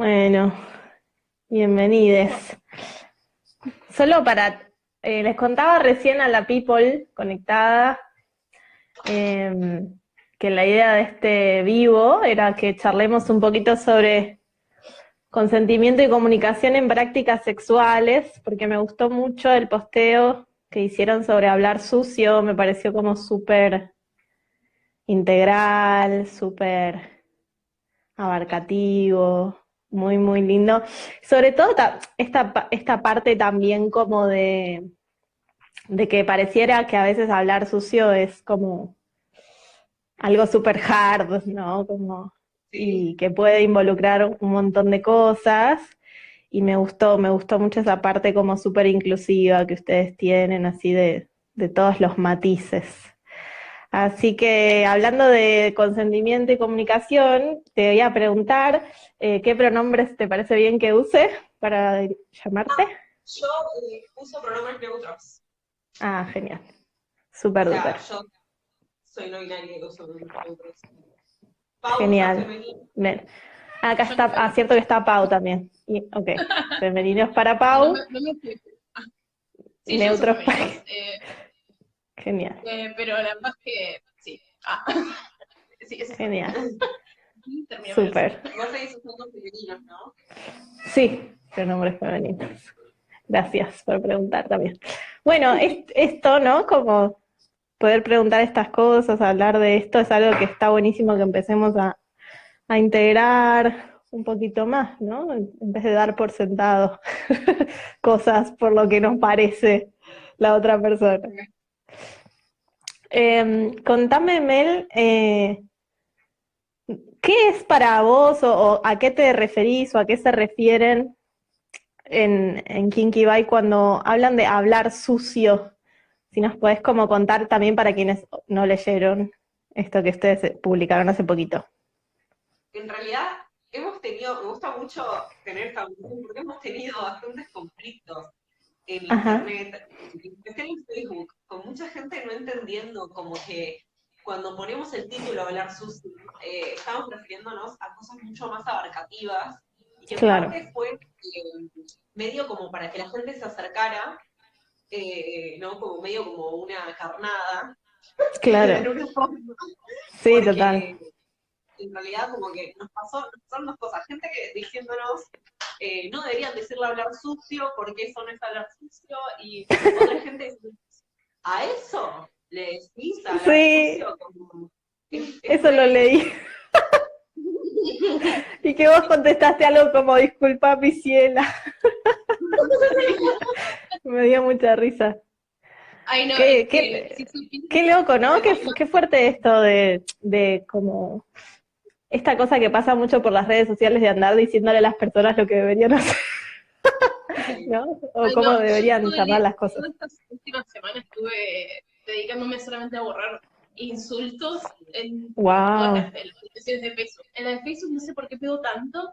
Bueno, bienvenides. Solo les contaba recién a la People conectada eh, que la idea de este vivo era que charlemos un poquito sobre consentimiento y comunicación en prácticas sexuales, porque me gustó mucho el posteo que hicieron sobre hablar sucio, me pareció como súper integral, súper abarcativo, muy, muy lindo. Sobre todo esta parte también como de que pareciera que a veces hablar sucio es como algo súper hard, ¿no? Como, Sí, y que puede involucrar un montón de cosas. Y me gustó mucho esa parte como súper inclusiva que ustedes tienen, así de todos los matices. Así que hablando de consentimiento y comunicación, te voy a preguntar qué pronombres te parece bien que use para llamarte. yo uso pronombres neutros. Ah, genial. O Súper sea, duper. yo soy no binaria y uso pronombres neutros. Pau usa Genial. femenino. Bien. Acá Yo está, no cierto que está Pau también. Ok. Femeninos para Pau, no me fui. Sí, yo uso neutros para... femeninos, Genial, pero la verdad es que sí. Sí, eso está bien. genial. Terminamos la Súper. cita. Vos seguís usando femeninos, ¿no? Sí, pronombres femeninos. Gracias por preguntar también. Bueno, esto, ¿no? Como poder preguntar estas cosas, hablar de esto, es algo que está buenísimo que empecemos a integrar un poquito más, ¿no? En vez de dar por sentado cosas por lo que nos parece la otra persona. Contame, Mel, ¿qué es para vos o a qué te referís o a qué se refieren en Kinky Bye cuando hablan de hablar sucio? Si nos podés como contar también para quienes no leyeron esto que ustedes publicaron hace poquito. En realidad, me gusta mucho tener esta conversación porque hemos tenido bastantes conflictos en Ajá, internet, en especial en Facebook, con mucha gente no entendiendo como que cuando ponemos el título hablar sucio, estamos refiriéndonos a cosas mucho más abarcativas y que en claro, parte fue medio como para que la gente se acercara, ¿no? Como medio como una carnada, claro. en una forma, Sí, total. porque en realidad como que nos pasaron dos cosas, gente que diciéndonos no deberían decirle hablar sucio porque eso no es hablar sucio, y otra gente diciendo, ¿a eso le decís hablar Sí, sucio? Como, es eso lo re... leí. Y que vos contestaste algo como disculpa, mi ciela. Me dio mucha risa. Ay, no, es Qué, que si qué, supieras qué loco, ¿no? lo que Qué fuerte esto de como esta cosa que pasa mucho por las redes sociales de andar diciéndole a las personas lo que deberían hacer, ¿no? O Ay, cómo no, yo deberían llamar las cosas. todas estas últimas semanas estuve dedicándome solamente a borrar insultos en todas Wow, en las aplicaciones de Facebook. En la de Facebook no sé por qué pego tanto,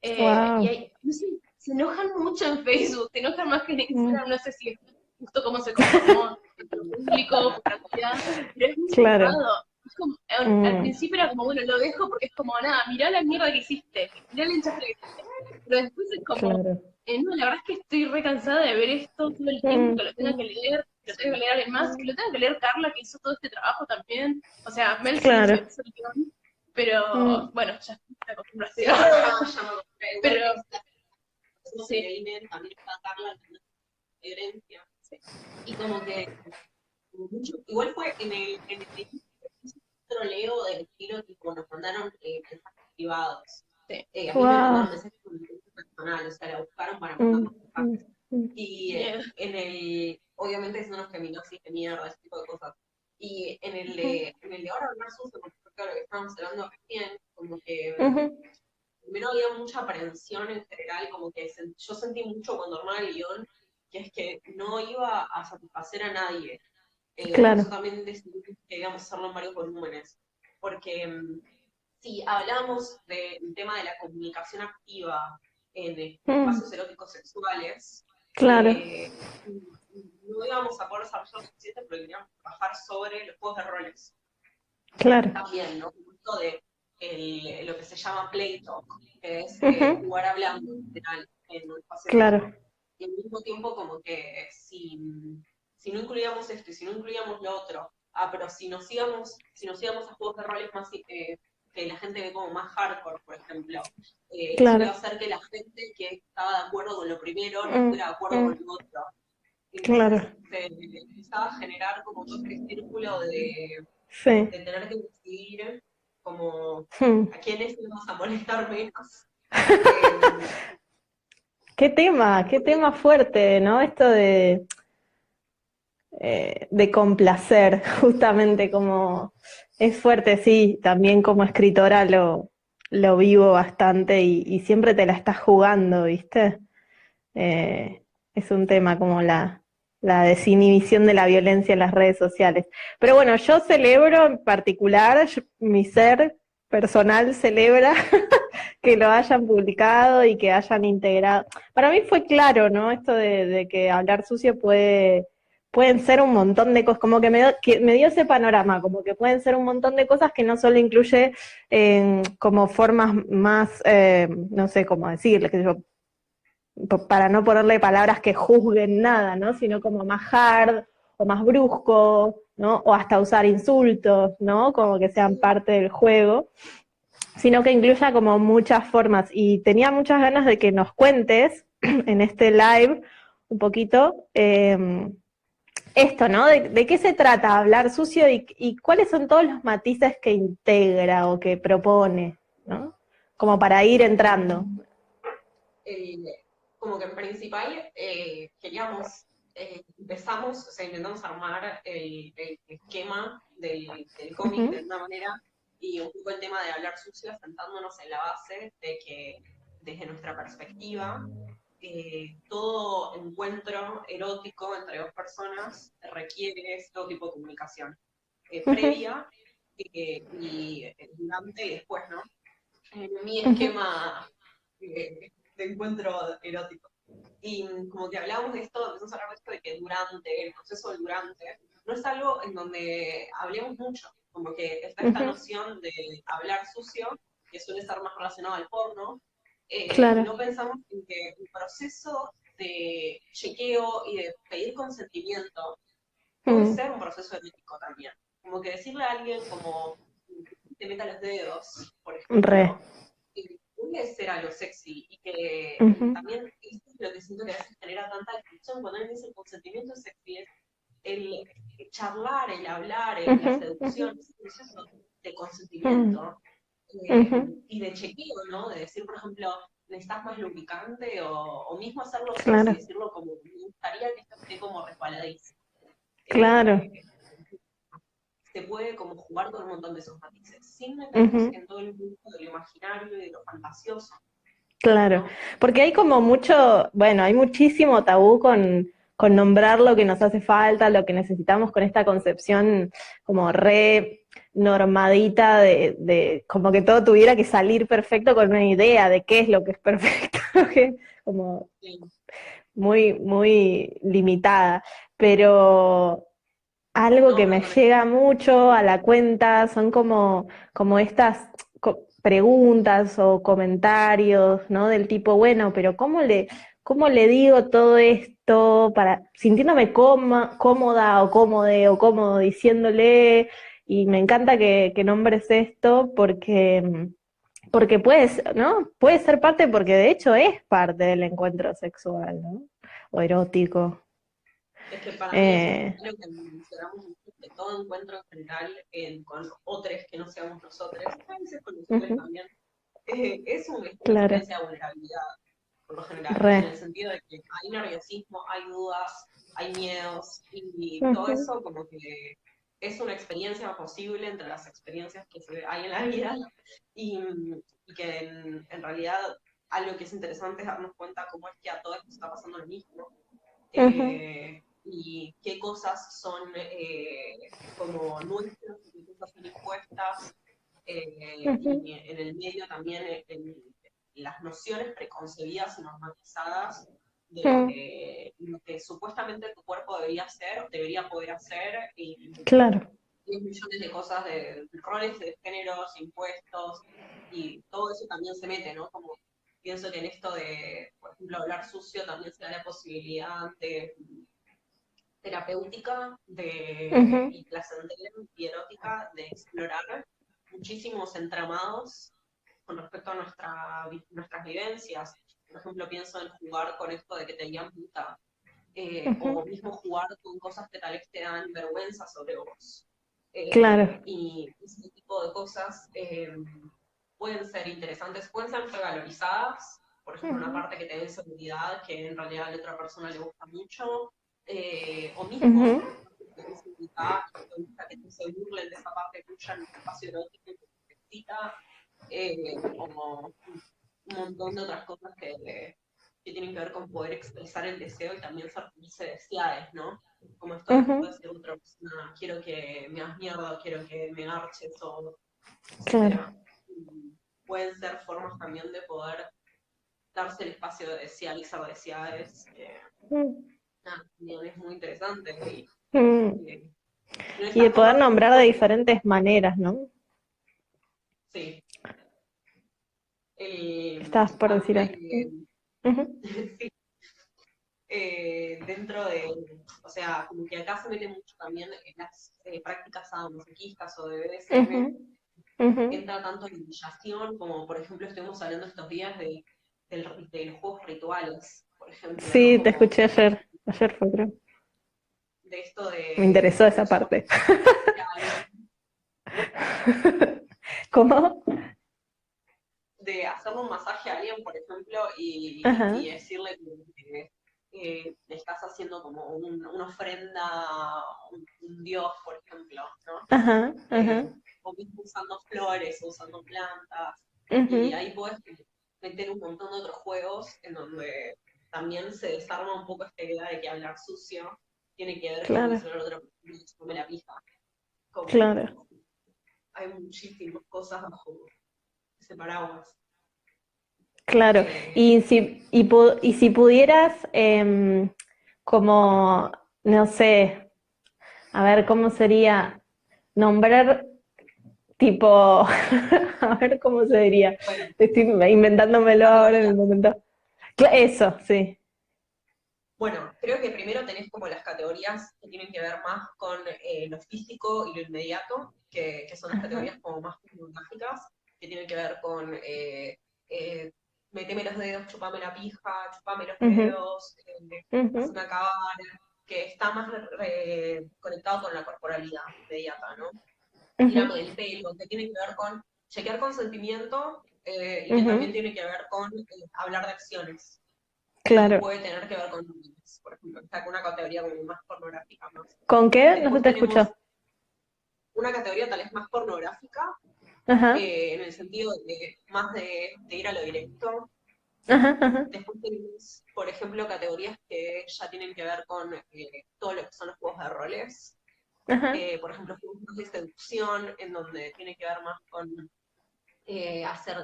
y wow. hay, no sé, se enojan mucho en Facebook, se enojan más que en Mm, Instagram, no sé si es justo cómo se conformó lo público, por cantidad, pero es muy claro. enojado. Es como, al Mm, principio era como, bueno, lo dejo porque es como, nada, mirá la mierda que hiciste, mirá el hinchaje que hiciste. Pero después es como, claro. no, la verdad es que estoy re cansada de ver esto todo el tiempo, Mm, que lo tenga que lo tenga que leer alguien más, que lo tenga que leer Carla, que hizo todo este trabajo también. O sea, Mel claro. silencio, es el guión, pero Mm, bueno, ya me acostumbraste. Sí, no, ya me acordé. Igual Pero hacemos el sí, Einer, también está Carla, de herencia. sí. Y como que mucho, igual fue en el troleo del estilo, tipo, nos mandaron mensajes privados. Sí. A mí me wow. mandaron mensajes con mi teléfono personal, o sea, la buscaron para Mm, mandarnos mm, mensajes. mm. Y Miedo. obviamente son los feminazis de mierda, ese tipo de cosas. Y Ujú, en el de ahora hablar sucio, porque fue claro que estábamos hablando recién, como que ujú. primero había mucha aprensión en general, como que yo sentí mucho cuando armaba el guión, que es que no iba a satisfacer a nadie. Por eso Claro. también decidimos que queríamos hacerlo en varios volúmenes, porque si hablamos del tema de la comunicación activa en Mm, espacios eróticos sexuales, claro, no íbamos a poder desarrollar lo suficiente porque queríamos trabajar sobre los juegos de roles claro. también, ¿no? Como esto de lo que se llama play talk, que es Ujú, jugar hablando en general en un espacio claro, virtual. Y al mismo tiempo como que si no incluíamos esto y si no incluíamos lo otro, pero si nos íbamos a juegos de roles más que la gente ve como más hardcore, por ejemplo, eso iba claro. a hacer que la gente que estaba de acuerdo con lo primero no Mm, estuviera de acuerdo con mm, lo otro. claro, Entonces se empezaba a generar como todo este círculo sí. de tener que decidir como Mm. a quiénes íbamos a molestar menos. Qué Porque tema fuerte, ¿no? Esto de complacer, justamente como es fuerte, sí, también como escritora lo vivo bastante y siempre te la estás jugando, ¿viste? Es un tema como la desinhibición de la violencia en las redes sociales. Pero bueno, yo celebro en particular, mi ser personal celebra que lo hayan publicado y que hayan integrado. Para mí fue claro, ¿no? Esto de que hablar sucio pueden ser un montón de cosas, como que me dio ese panorama, como que pueden ser un montón de cosas que no solo incluye como formas más, no sé cómo decirle, que yo, para no ponerle palabras que juzguen nada, ¿no? Sino como más hard o más brusco, ¿no? O hasta usar insultos, ¿no? Como que sean parte del juego, sino que incluya como muchas formas. Y tenía muchas ganas de que nos cuentes en este live un poquito esto, ¿no? De qué se trata hablar sucio y cuáles son todos los matices que integra o que propone, ¿no? Como para ir entrando. el- como que en principal queríamos, empezamos, o sea, intentamos armar el esquema del Uh cómic -huh, de alguna manera y un poco el tema de hablar sucio, sentándonos en la base de que desde nuestra perspectiva, todo encuentro erótico entre dos personas requiere este tipo de comunicación uh -huh, previa y durante y después, ¿no? En mi uh -huh, esquema de encuentro erótico. Y como que hablábamos de esto, empezamos a hablar de esto de que durante, el proceso del durante, no es algo en donde hablemos mucho, como que está uh esta -huh, noción de hablar sucio, que suele estar más relacionado al porno, y claro. no pensamos en que el proceso de chequeo y de pedir consentimiento puede Mm, ser un proceso ético también. Como que decirle a alguien como te meta los dedos, por re. ejemplo, puede ser algo sexy y que Uh y -huh, también esto es lo que siento que a veces genera tanta discusión cuando alguien dice el consentimiento sexy es el charlar, el hablar, uh la -huh, uh seducción, ese proceso de -huh, consentimiento uh -huh, y de chequeo, ¿no? De decir, por ejemplo, ¿necesitas más lubricante? O mismo hacerlo sexy, claro, decirlo como, me gustaría que esto esté como resbaladizo. claro. Eh, se puede como jugar con un montón de esos matices, sin Uh meternos -huh. en todo el mundo de lo imaginario y de lo fantasioso, Claro, ¿no? porque hay como mucho, bueno, hay muchísimo tabú con nombrar lo que nos hace falta, lo que necesitamos con esta concepción como re normadita como que todo tuviera que salir perfecto con una idea de qué es lo que es perfecto, que como Sí, muy limitada. Pero algo no, que me re con eso. llega mucho a la cuenta son como estas preguntas o comentarios, ¿no? Del tipo, bueno, pero cómo le digo todo esto para, sintiéndome cómoda o cómode o cómodo diciéndole, y me encanta que nombres esto porque puedes, ¿no? Puede ser parte, porque de hecho es parte del encuentro sexual, ¿no? O erótico. Es que para mí es Eh, algo que mencionamos mucho, que todo encuentro en general con otros que no seamos nosotros, a veces con nosotros Ujú, también, es una claro, experiencia de vulnerabilidad, por lo general, en re. el sentido de que hay nerviosismo, hay dudas, hay miedos, y todo Ujú, eso como que es una experiencia posible entre las experiencias que hay en la vida, y que en realidad algo que es interesante es darnos cuenta cómo es que a todos nos está pasando lo mismo, ujú, y qué cosas son como nuestras y qué cosas son impuestas, ujú, y en el medio también las nociones preconcebidas y normalizadas de mm, lo que supuestamente tu cuerpo debería hacer, debería poder hacer, claro. 10 millones de cosas, de roles de géneros, impuestos, y todo eso también se mete, ¿no? Como pienso que en esto de, por ejemplo, hablar sucio también se da la posibilidad de terapéutica Ujú, y placentera y erótica de explorar muchísimos entramados con respecto a nuestras vivencias. Por ejemplo, pienso en jugar con esto de que te digan puta, o ujú. mismo jugar con cosas que tal vez te dan vergüenza sobre vos. Claro. Y ese tipo de cosas pueden ser interesantes, pueden ser revalorizadas, por ejemplo, una Ujú, parte que te dé seguridad, que en realidad a la otra persona le gusta mucho, o mismo ujú. por ejemplo, que te dé seguridad y te gusta que no se burlen de esa parte tuya en el espacio erótico que te excita, o un montón de otras cosas que tienen que ver con poder expresar el deseo y también sentirse deseadas, ¿no? Como esto de que puede Ujú. ser otra persona, quiero que me hagas mierda, quiero que me garches, o Claro. etcétera. Y pueden ser formas también de poder darse el espacio de desear y ser deseadas, que nada, también es muy interesante Mm. y en Y de estas poder formas nombrar de justo, diferentes maneras, ¿no? sí, el, Estabas por a mí decir algo. me, Ujú, sí, dentro de, o sea, como que acá se mete mucho también en las prácticas sadomasoquistas o de ujú, BDSM, ujú. entra tanto en humillación como, por ejemplo, estuvimos hablando estos días de los juegos rituales, por ejemplo, ¿no? Sí, te Como escuché ayer. Ayer fue, creo. de esto Me interesó de esa usar parte. a alguien, ¿Cómo? de hacerle un masaje a alguien, por ejemplo, Ajá, y decirle que le estás haciendo como una ofrenda a un dios, por ejemplo, ¿no? ajá, ajá. O mismo usando flores, o usando plantas, y Ujú. ahí puedes meter un montón de otros juegos en donde también se desarma un poco esta idea de que hablar sucio tiene que ver con Claro, decirle a la otra persona que se come la pija. claro, Como hay muchísimas cosas bajo ese paraguas. claro. Eh, Y si pudieras, como, no sé, a ver, ¿cómo sería? Nombrar tipo, a ver cómo se diría. bueno, Estoy inventándomelo ahora en el categoría. momento. Eso, sí. Bueno, creo que primero tenés como las categorías que tienen que ver más con lo físico y lo inmediato, que son las Ajá. categorías como más mágicas, que tienen que ver con eh, meteme los dedos, chupame la pija, chupame los Ujú, dedos, ujú, hazme acabar, que está más conectado con la corporalidad inmediata, ¿no? ujú, Tírame el pelo, que tiene que ver con chequear consentimiento y que también ujú. tiene que ver con hablar de acciones y que Claro. puede tener que ver con niños, por ejemplo, está con una categoría como más pornográfica más. ¿Con qué? No se Después te tenemos escuchó. una categoría tal vez más pornográfica, Ajá, en el sentido de más de ir a lo directo. ajá, ajá, Después tenemos, por ejemplo, categorías que ya tienen que ver con todo lo que son los juegos de roles. ajá. Por ejemplo, juegos de seducción, en donde tiene que ver más con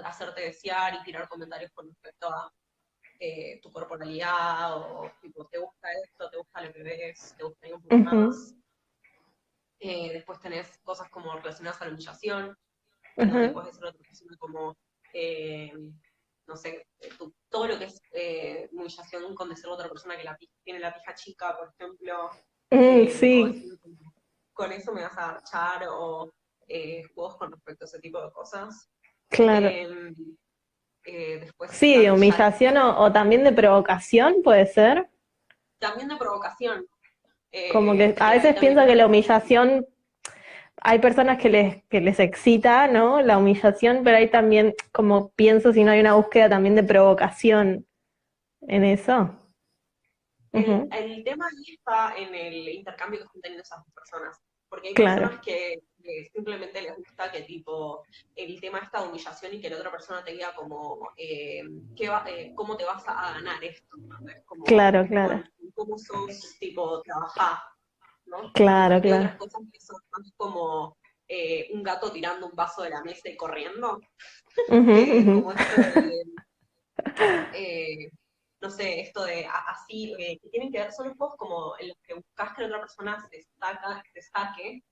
hacerte desear y tirar comentarios con respecto a tu corporalidad o tipo, te gusta esto, te gusta lo que ves, te gustaría un poco Ujú, más. Después tenés cosas como relacionadas a la humillación, en ajá, donde puedes decir a otra persona como, eh, no sé, todo lo que es humillación con decirle a otra persona que tiene la pija chica, por ejemplo, o sí, decir como, con eso me vas a garchar, o juegos con respecto a ese tipo de cosas. claro. Eh, Después Sí, de están ya humillación o también de provocación, puede ser. también de provocación, Como que a que ahí veces también pienso que hay. la humillación, hay personas que les excita, ¿no? La humillación, pero hay también, como pienso, si no hay una búsqueda también de provocación en eso. Ujú, El tema ahí está en el intercambio que están teniendo esas dos personas, porque hay claro. personas que simplemente les gusta que tipo el tema está de humillación y que la otra persona te diga como cómo te vas a ganar esto, ¿entendés? Como Claro, claro. con cómo sos tipo trabajá, ¿no? Claro, Después hay claro. otras cosas que son más como un gato tirando un vaso de la mesa y corriendo, Ujú, ujú. como esto de eh, no sé, esto de así, que tienen que ver, son los juegos como en los que buscas que la otra persona se destaque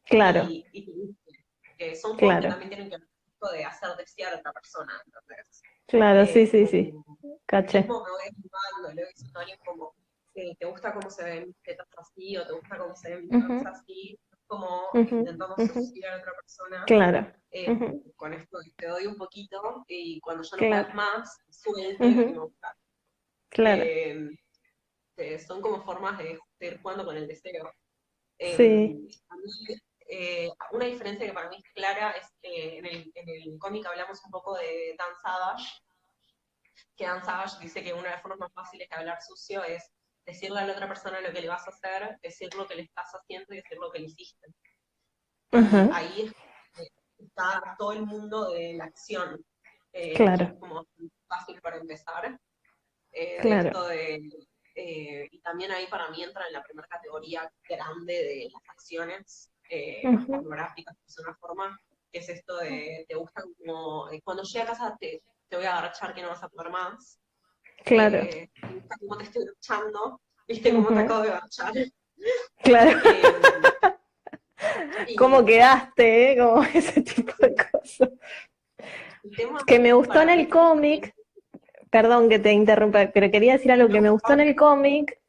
Claro, y te guste. Son juegos que claro, también tienen que ver con esto de hacer desear a otra persona, ¿entendés? claro, sí, sí, sí, Como caché. mismo me voy animando, le voy diciendo a alguien como, ¿te gusta cómo se ven mis tetas así? ¿O te gusta cómo se ven mis Ujú, manos así? Como ujú, intentando ujú, seducir a la otra persona claro, eh, ujú, con esto de te doy un poquito y cuando ya no puedas claro, más, suelte lo que me ujú, gusta. claro, Eh, Son como formas de ir jugando con el deseo. sí, A mí, una diferencia que para mí es clara es que en el cómic hablamos un poco de Dan Savage, que Dan Savage dice que una de las formas más fáciles de hablar sucio es decirle a la otra persona lo que le vas a hacer, decir lo que le estás haciendo y decir lo que le hiciste. Y ajá, ahí está todo el mundo de la acción, que es claro, como fácil para empezar, de claro, esto y también ahí para mí entra en la primera categoría grande de las acciones más ujú, pornográficas, de una forma, que es esto de, te gustan como, cuando llegue a casa te voy a agarchar que no vas a poder más, claro, te gusta cómo te estoy luchando, viste cómo te ujú, acabo de agachar, claro, eh, ¿cómo y quedaste, Como ese tipo de cosas. el tema Que me gustó en para mí el cómic, perdón que te interrumpa, pero quería decir algo que no, me gustó en el cómic,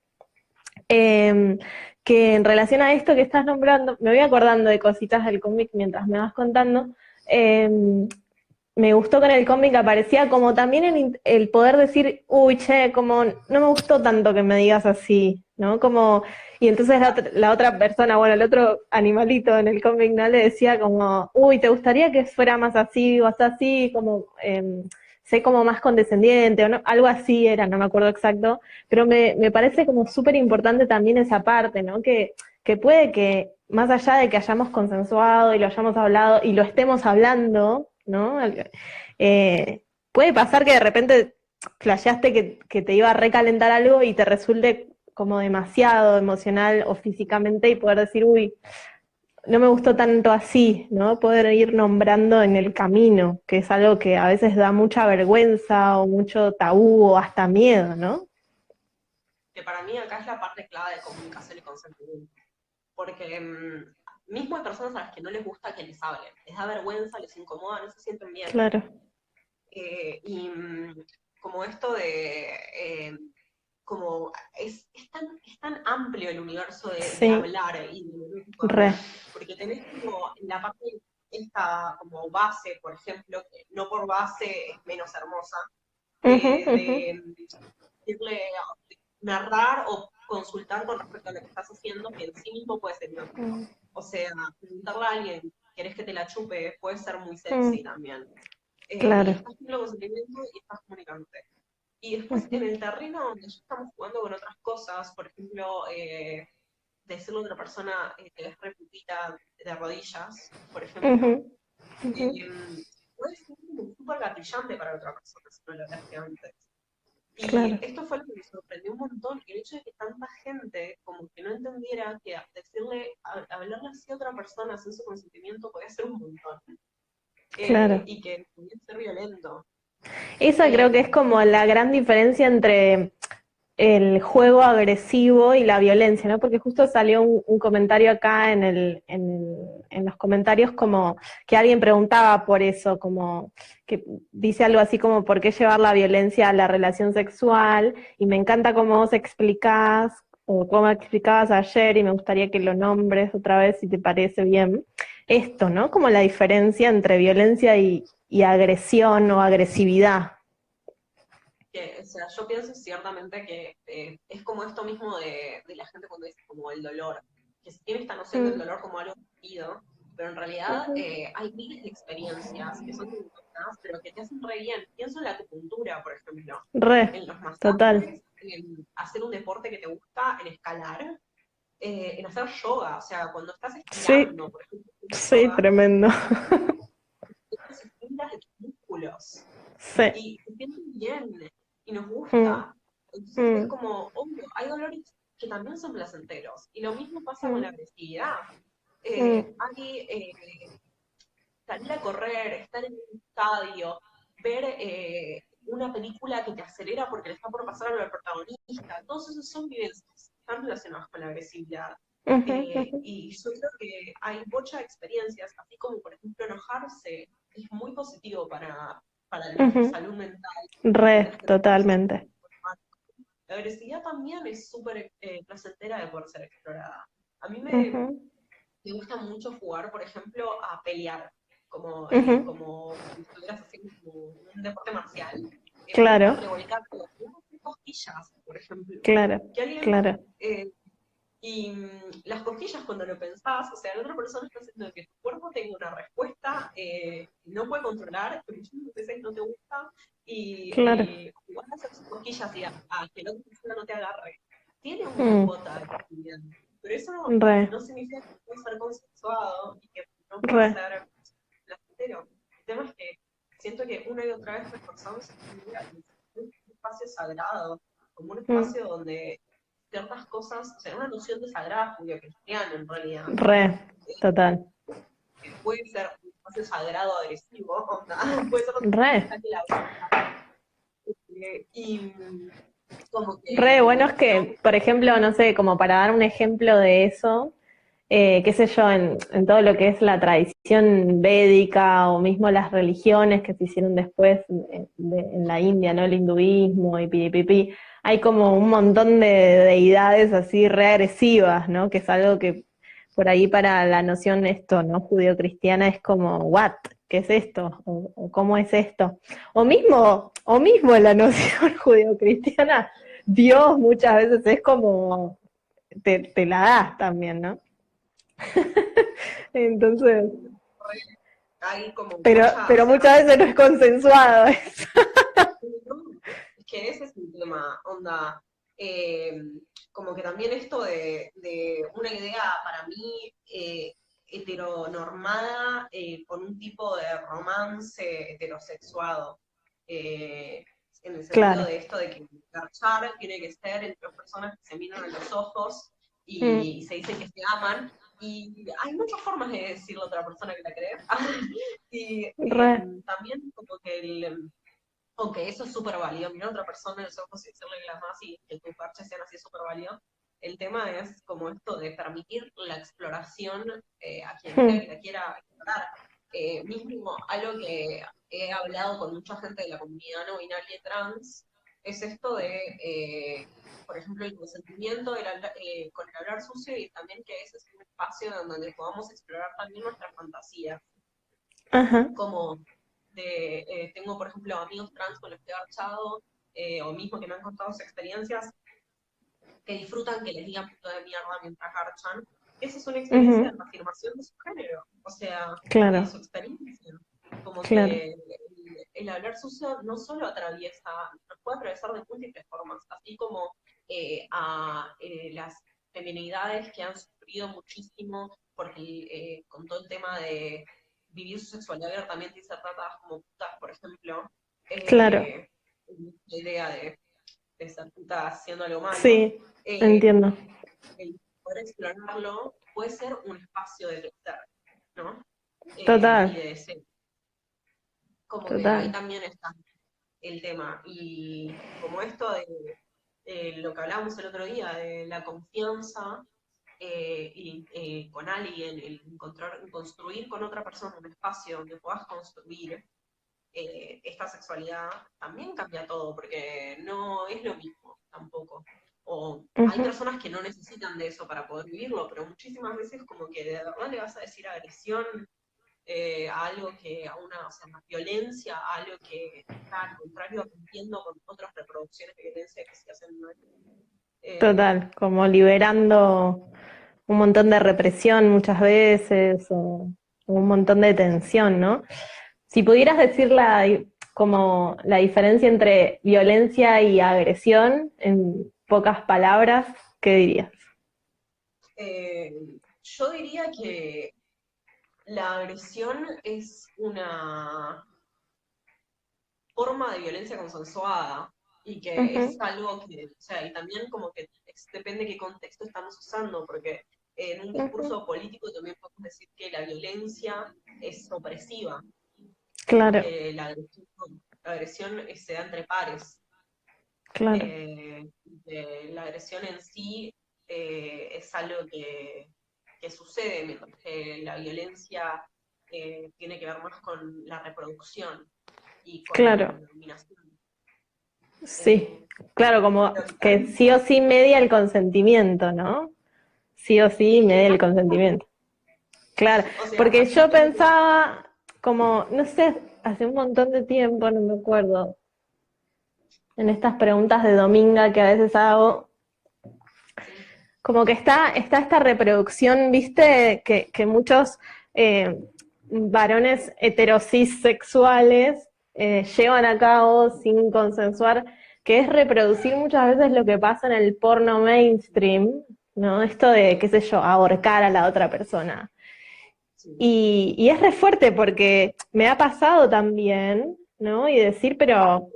eh, que en relación a esto que estás nombrando, me voy acordando de cositas del cómic mientras me vas contando, eh, me gustó con el cómic aparecía como también el poder decir, uy, che, como no me gustó tanto que me digas así, ¿no? Como, y entonces la otra persona, bueno, el otro animalito en el cómic, ¿no? Le decía como, uy, ¿te gustaría que fuera más así o así? Como, sé como más condescendiente o no, algo así era, no me acuerdo exacto, pero me parece como súper importante también esa parte, ¿no? Que puede que, más allá de que hayamos consensuado y lo hayamos hablado y lo estemos hablando, ¿no? Puede pasar que de repente flasheaste que te iba a recalentar algo y te resulte como demasiado emocional o físicamente y poder decir, uy, no me gustó tanto así, ¿no? Poder ir nombrando en el camino, que es algo que a veces da mucha vergüenza o mucho tabú o hasta miedo, ¿no? que para mí acá es la parte clave de comunicación y consentimiento. Porque mismo hay personas a las que no les gusta que les hablen, les da vergüenza, les incomoda, no se sienten bien. Claro, Y como esto de, como es tan amplio el universo de sí, hablar y de re, hablar, porque tenés como la parte, esta como base, por ejemplo, que no por base es menos hermosa, ujú, ujú, de decirle, narrar o consultar con respecto a lo que estás haciendo, que en sí mismo puede ser erótico. mm, O sea, preguntarle a alguien, ¿querés que te la chupe? Puede ser muy mm, sexy también. Y claro, estás teniendo consentimiento y estás comunicándote. Y después en ujú, el terreno donde ya estamos jugando con otras cosas, por ejemplo, decirle a otra persona que es reputita de rodillas, por ejemplo, ujú, ujú, puede ser como súper gatillante para otra persona si no lo hablaste antes. Y claro. esto fue lo que me sorprendió un montón, el hecho de que tanta gente como que no entendiera que decirle, hablarle así a otra persona sin su consentimiento podía ser un montón, Claro. y que podía ser violento. Esa creo que es Eh, como la gran diferencia entre el juego agresivo y la violencia, ¿no? Porque justo salió un comentario acá en los comentarios como que alguien preguntaba por eso, como que dice algo así como por qué llevar la violencia a la relación sexual, y me encanta cómo vos explicás, o cómo explicabas ayer, y me gustaría que lo nombres otra vez si te parece bien, esto, ¿no? Como la diferencia entre violencia y agresión o agresividad. o sea, yo pienso ciertamente que es como esto mismo de la gente cuando dice como el dolor, que se tiene esta noción del Mm, dolor como algo sentido, pero en realidad ujú. hay miles de experiencias que son tontas, pero que te hacen re bien. Pienso en la acupuntura, por ejemplo, Re, en los total. masajes, en hacer un deporte que te gusta, en escalar, en hacer yoga, o sea, cuando estás Sí, estirando, por ejemplo, haciendo sí, yoga, tremendo. esas fibras de tus músculos Sí. y se sienten bien y nos Mm, gusta. Entonces es mm, como, obvio, hay dolores que también son placenteros. Y lo mismo pasa con la mm, agresividad. mm, Hay salir a correr, estar en un estadio, ver una película que te acelera porque le está por pasar algo al protagonista. Todos esos son vivencias, están relacionados con la agresividad. Ujú, ujú, Y yo creo que hay muchas experiencias, así como por ejemplo enojarse, es muy positivo para la ujú. salud mental. Re, Entender que otras personas totalmente. la agresividad también es súper placentera de poder ser explorada. A mí Ujú, me gusta mucho jugar, por ejemplo, a pelear, ujú. como si estuvieras haciendo como un deporte marcial. Me gusta Claro, revolcarte, cosquillas, por ejemplo. claro, Que alguien claro. eh, y las cosquillas, cuando lo pensás, o sea, la otra persona está haciendo que tu cuerpo tenga una respuesta que no puede controlar, pero muchas veces no te gusta, y Claro. jugar a hacer sus cosquillas y a que la otra persona no te agarre, tiene una Mm, cuota de actividad. Pero eso re, no significa que pueda ser consensuado y que no pueda re. ser placentero. El tema es que siento que una y otra vez reforzamos esta idea de un espacio sagrado, como un Mm, espacio donde ciertas cosas, o sea, una noción de sagrada judio-cristiana en realidad, re, total. que puede ser un espacio sagrado agresivo, onda, puede ser Re. la y como Re bueno es que no, que, por ejemplo, no sé, como para dar un ejemplo de eso, qué sé yo, en todo lo que es la tradición védica o mismo las religiones que se hicieron después en la India, ¿no? El hinduismo y pipipi, hay como un montón de deidades así reagresivas, ¿no? Que es algo que por ahí para la noción esto, ¿no? Judio-cristiana es como, ¿what? ¿Qué es esto? O ¿cómo es esto? O mismo la noción judio-cristiana, Dios muchas veces es como, te la das también, ¿no? Entonces, hay como pero muchas muchas veces no es consensuado. es que ese es el tema, onda. eh, Como que también esto de una idea para mí heteronormada con un tipo de romance heterosexuado. eh, en el sentido Claro. de esto de que garchar tiene que ser entre dos personas que se miran a los ojos Mm, y se dicen que se aman. Y hay muchas formas de decirle a otra persona que la cree. Y re. también como que aunque eso es súper válido, mirar a otra persona en los ojos y decirle que la amas y que tus parches sean así súper válido. El tema es como esto de permitir la exploración a quien sea que Mm, la quiera explorar. Mismo algo que he hablado con mucha gente de la comunidad no binaria y trans, es esto de, por ejemplo, el consentimiento con el hablar sucio y también que ese es un espacio donde podamos explorar también nuestras fantasías ajá. como tengo, por ejemplo, amigos trans con los que he marchado, o mismo que me han contado sus experiencias, que disfrutan que les digan puto de mierda mientras marchan. Esa es una experiencia de Ujú, afirmación de su género, o sea, y de claro, su experiencia. Como claro. que el hablar sucio no solo atraviesa, nos puede atravesar de múltiples formas, así como las feminidades que han sufrido muchísimo porque con todo el tema de vivir su sexualidad abiertamente y ser tratadas como putas, por ejemplo, Claro. eh, la idea de ser puta haciendo algo malo, Sí, eh, entiendo. el poder explorarlo puede ser un espacio de crecer, ¿no? Y Total, de deseo. Como que ahí total. también está el tema. Y como esto de lo que hablábamos el otro día, de la confianza con alguien, el encontrar, construir con otra persona un espacio donde puedas construir esta sexualidad, también cambia todo, porque no es lo mismo tampoco. O hay Ujú. personas que no necesitan de eso para poder vivirlo, pero muchísimas veces como que de verdad le vas a decir agresión a algo que, o sea, una violencia, a algo que está al contrario rompiendo con otras reproducciones de violencia que se hacen. Total, como liberando un montón de represión muchas veces o un montón de tensión, ¿no? Si pudieras decir como la diferencia entre violencia y agresión en pocas palabras, ¿qué dirías? Eh, yo diría que la agresión es una forma de violencia consensuada y que es Ujú, algo que, o sea, y también como que depende de qué contexto estamos usando, porque en un ujú. discurso político también podemos decir que la violencia es opresiva, Claro, porque la agresión se da entre pares. claro. La agresión en sí es algo que sucede, mientras que la violencia tiene que ver más con la reproducción y con Claro, la dominación. sí, claro, como Pero que sí o sí media el consentimiento, ¿no? Sí o sí es que media el más, consentimiento. Claro, o sea, porque acá yo tengo que, pensaba, como, no sé, hace un montón de tiempo, no me acuerdo, en estas preguntas de Dominga que a veces hago, sí, como que está esta reproducción, viste, que muchos varones heterosis sexuales llevan a cabo sin consensuar, que es reproducir muchas veces lo que pasa en el porno mainstream, ¿no? Esto de, qué sé yo, ahorcar a la otra persona. sí, Y es re fuerte porque me ha pasado también, ¿no? Y decir, pero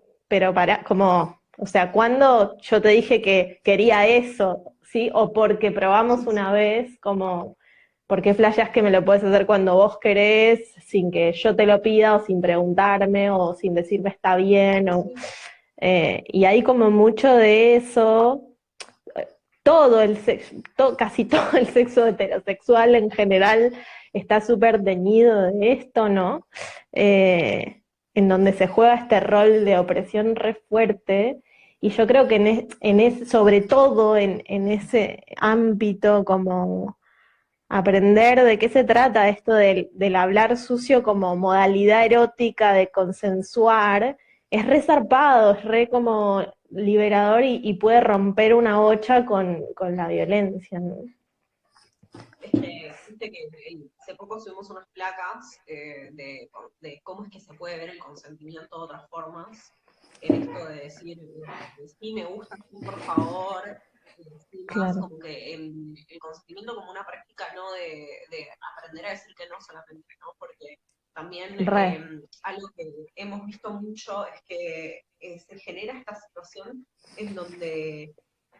para, como, o sea, cuando yo te dije que quería eso, ¿sí? O porque probamos una vez, como, ¿por qué flasheás que me lo puedes hacer cuando vos querés, sin que yo te lo pida, o sin preguntarme, o sin decirme está bien, o, sí, y hay como mucho de eso, todo el sexo, casi todo el sexo heterosexual en general está súper teñido de esto, ¿no? En donde se juega este rol de opresión re fuerte. Y yo creo que sobre todo en ese ámbito, como aprender de qué se trata esto del hablar sucio como modalidad erótica de consensuar, es re zarpado, es re como liberador y puede romper una bocha con la violencia, ¿no? es que, viste que hace poco subimos unas placas de cómo es que se puede ver el consentimiento de otras formas, en esto de decir, sí me gusta, sí, por favor, sí, más Claro, como que el consentimiento como una práctica no de aprender a decir que no solamente, ¿no? Porque también re. algo que hemos visto mucho es que se genera esta situación en donde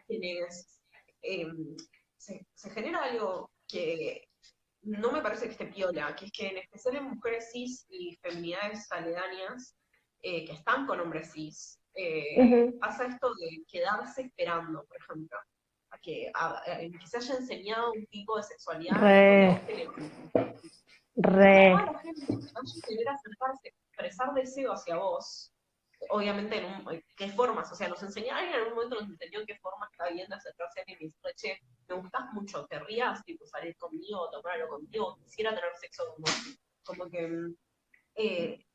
quienes se genera algo que no me parece que esté piola, que es que en especial en mujeres cis y feminidades aledañas que están con hombres cis, Ujú. pasa esto de quedarse esperando, por ejemplo, que se haya enseñado un tipo de sexualidad en donde a Re, vos te levantes. Y que toda re, la gente que vaya a querer acercarse, expresar deseo hacia vos, obviamente qué formas, o sea, nos enseñaron, en algún momento nos enseñó en qué forma está bien de acercarse a alguien y decirle, che, me gustás mucho, querrías tipo salir conmigo, tomar algo conmigo, quisiera tener sexo con vos. Como que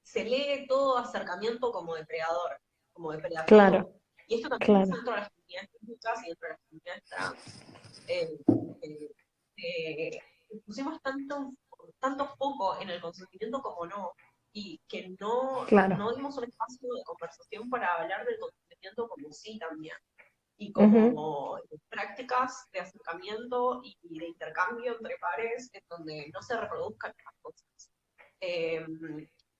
se lee todo acercamiento como depredador, como depredativo. claro, Y esto también pasa claro. dentro de las comunidades lésbicas y dentro de las comunidades trans. Eh, eh, eh, Pusimos tanto foco en el consentimiento como no, y que Claro. no dimos un espacio de conversación para hablar del consentimiento como sí también, y Ujú. como prácticas de acercamiento y de intercambio entre pares en donde no se reproduzcan estas cosas. Eh,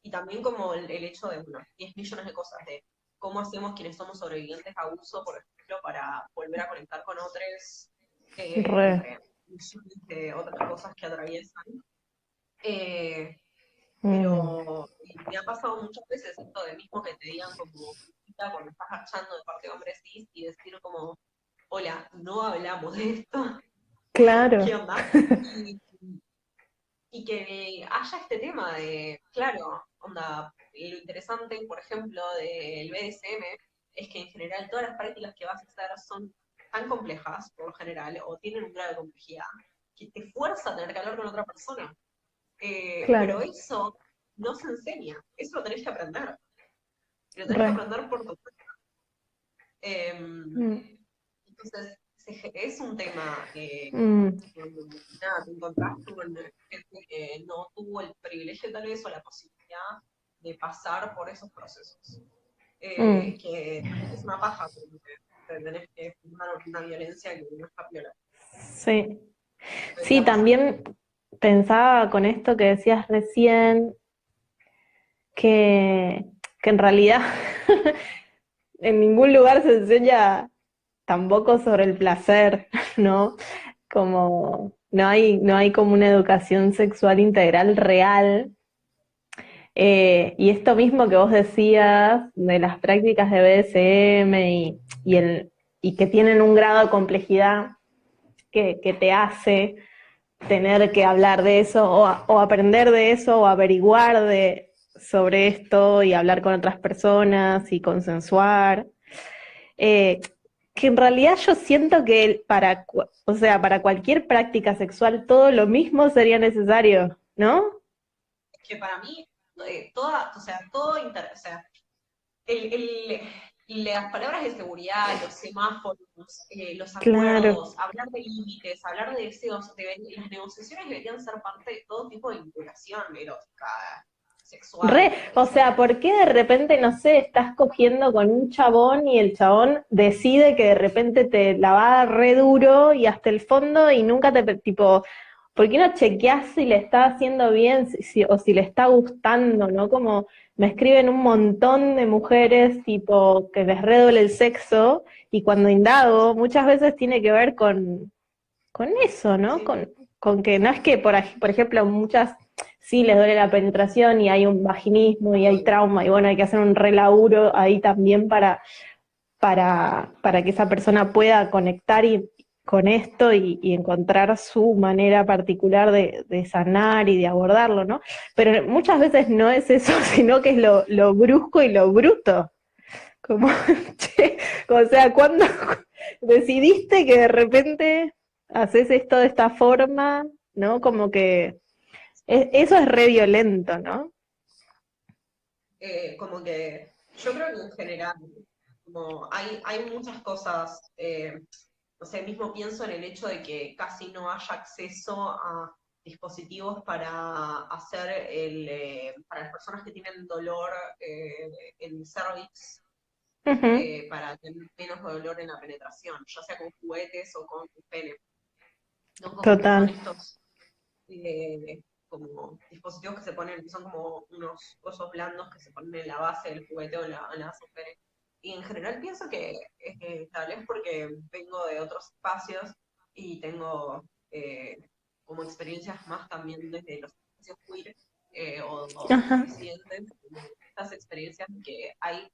y también como el hecho de, bueno, 10 millones de cosas de cómo hacemos quienes somos sobrevivientes a abuso, por ejemplo, para volver a conectar con otros, Re. entre millones de otras cosas que atraviesan. Eh, Mm. pero me ha pasado muchas veces esto de mismo que te digan como cuando estás marchando de parte de hombres cis y decir como, hola, no hablamos de esto, Claro, ¿qué onda? Y, y que haya este tema de, claro, onda, lo interesante, por ejemplo, del BDSM es que en general todas las prácticas que vas a hacer son tan complejas, por lo general, o tienen un grado de complejidad, que te fuerza a tener que hablar con otra persona. Pero claro. eso no se enseña, eso lo tenés que aprender. Y lo tenés que Re. aprender por tu cuenta. Mm. Entonces, es un tema Mm. donde nada, te encontrás con gente que no tuvo el privilegio tal vez o la posibilidad de pasar por esos procesos. Mm. Que es una paja, porque te tenés que firmar una violencia que no está piola. Sí. Sí, Debería pasar. también pensaba con esto que decías recién, que, que en realidad en ningún lugar se enseña tampoco sobre el placer, ¿no? Como no hay como una educación sexual integral real. Y esto mismo que vos decías de las prácticas de BDSM y que tienen un grado de complejidad, que te hace tener que hablar de eso o aprender de eso o averiguar sobre esto y hablar con otras personas y consensuar. Eh, que en realidad yo siento que o sea, para cualquier práctica sexual todo lo mismo sería necesario, ¿no? Que para mí, o sea, o sea, el, el- las palabras de seguridad, los semáforos, los Claro. acuerdos, hablar de límites, hablar de deseos, las negociaciones deberían ser parte de todo tipo de vinculación erótica, sexual, me O parece. sea, ¿por qué de repente, no sé, estás cogiendo con un chabón y el chabón decide que de repente te la va a dar re duro y hasta el fondo y nunca tipo, ¿por qué no chequeás si le está haciendo bien o si le está gustando, ¿no? Como me escriben un montón de mujeres, tipo, que les reduele el sexo y cuando indago, muchas veces tiene que ver con eso, ¿no? Sí. Con que no es que, por ejemplo, muchas sí les duele la penetración y hay un vaginismo y hay trauma y bueno, hay que hacer un relaburo ahí también para que esa persona pueda conectar con esto y encontrar su manera particular de sanar y de abordarlo, ¿no? Pero muchas veces no es eso, sino que es lo brusco y lo bruto. Como, che, o sea, ¿cuándo decidiste que de repente haces esto de esta forma, ¿no? Como que eso es re violento, ¿no? Como que yo creo que en general, como hay muchas cosas, no sé, mismo pienso en el hecho de que casi no haya acceso a dispositivos para hacer para las personas que tienen dolor en cervix, Ujú. para tener menos dolor en la penetración, ya sea con juguetes o con pene, ¿no? Como que son Total. estos eh, como dispositivos que se ponen, que son como unos cosos blandos que se ponen en la base del juguete o en la base del pene. Y en general pienso que tal vez porque vengo de otros espacios y tengo como experiencias más también desde los espacios queer o Ajá. disidentes, como estas experiencias que hay,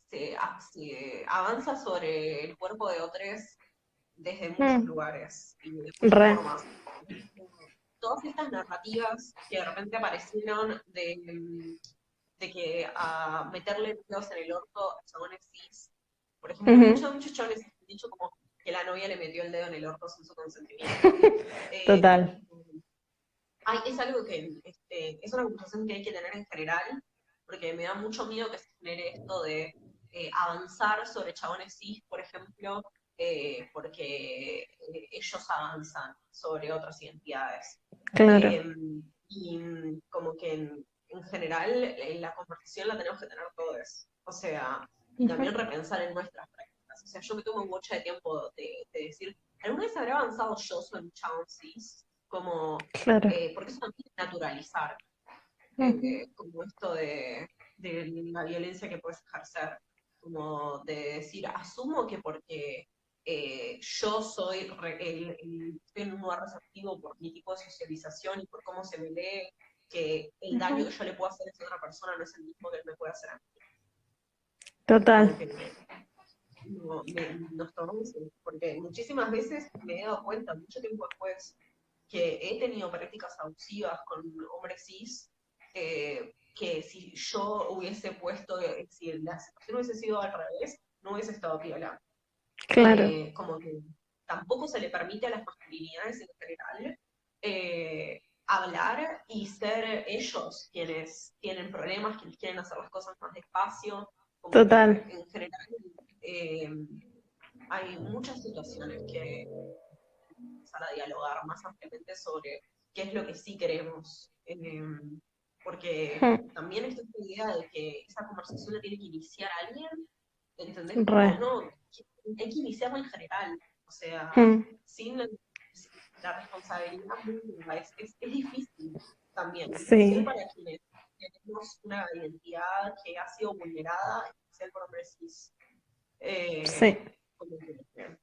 se avanza sobre el cuerpo de otros desde muchos Mm, lugares y de muchas re. formas. Todas estas narrativas que de repente aparecieron de que a meterle dedos en el orto a chabones cis, por ejemplo, Ujú. muchos chabones han dicho como que la novia le metió el dedo en el orto sin su consentimiento. Eh, Total. es algo que es una conversación que hay que tener en general, porque me da mucho miedo que se genere esto de avanzar sobre chabones cis, por ejemplo, porque ellos avanzan sobre otras identidades. Claro. Eh, y como que en general la conversación la tenemos que tener todos. O sea, y Ujú. también repensar en nuestras prácticas. O sea, yo me tomo mucho de tiempo de decir, ¿alguna vez habré avanzado yo sobre un chabón cis? Como, Claro. porque eso también es naturalizar, Ujú. como esto de la violencia que puedes ejercer, como de decir, asumo que porque yo soy estoy en un lugar receptivo por mi tipo de socialización y por cómo se me lee, que el daño Ujú. que yo le puedo hacer a esa otra persona no es el mismo que él me puede hacer a mí. Total. Como que nos tomamos, porque muchísimas veces me he dado cuenta, mucho tiempo después, que he tenido prácticas abusivas con hombres cis, que si yo hubiese puesto, si la situación hubiese sido al revés, no hubiese estado piola. Claro. Como que tampoco se le permite a las masculinidades en general hablar y ser ellos quienes tienen problemas, quienes quieren hacer las cosas más despacio, como Total. que en general eh, hay muchas situaciones que empezar a dialogar más ampliamente sobre qué es lo que sí queremos. Porque Mm. también está esta idea de que esa conversación la tiene que iniciar alguien, ¿entendés? Re. Como, no, hay que iniciarla en general, o sea, Mm. sin la responsabilidad mínima, es difícil también, en especial Sí. para quienes tenemos una identidad que ha sido vulnerada, en especial por hombres cis. Sí. Como que,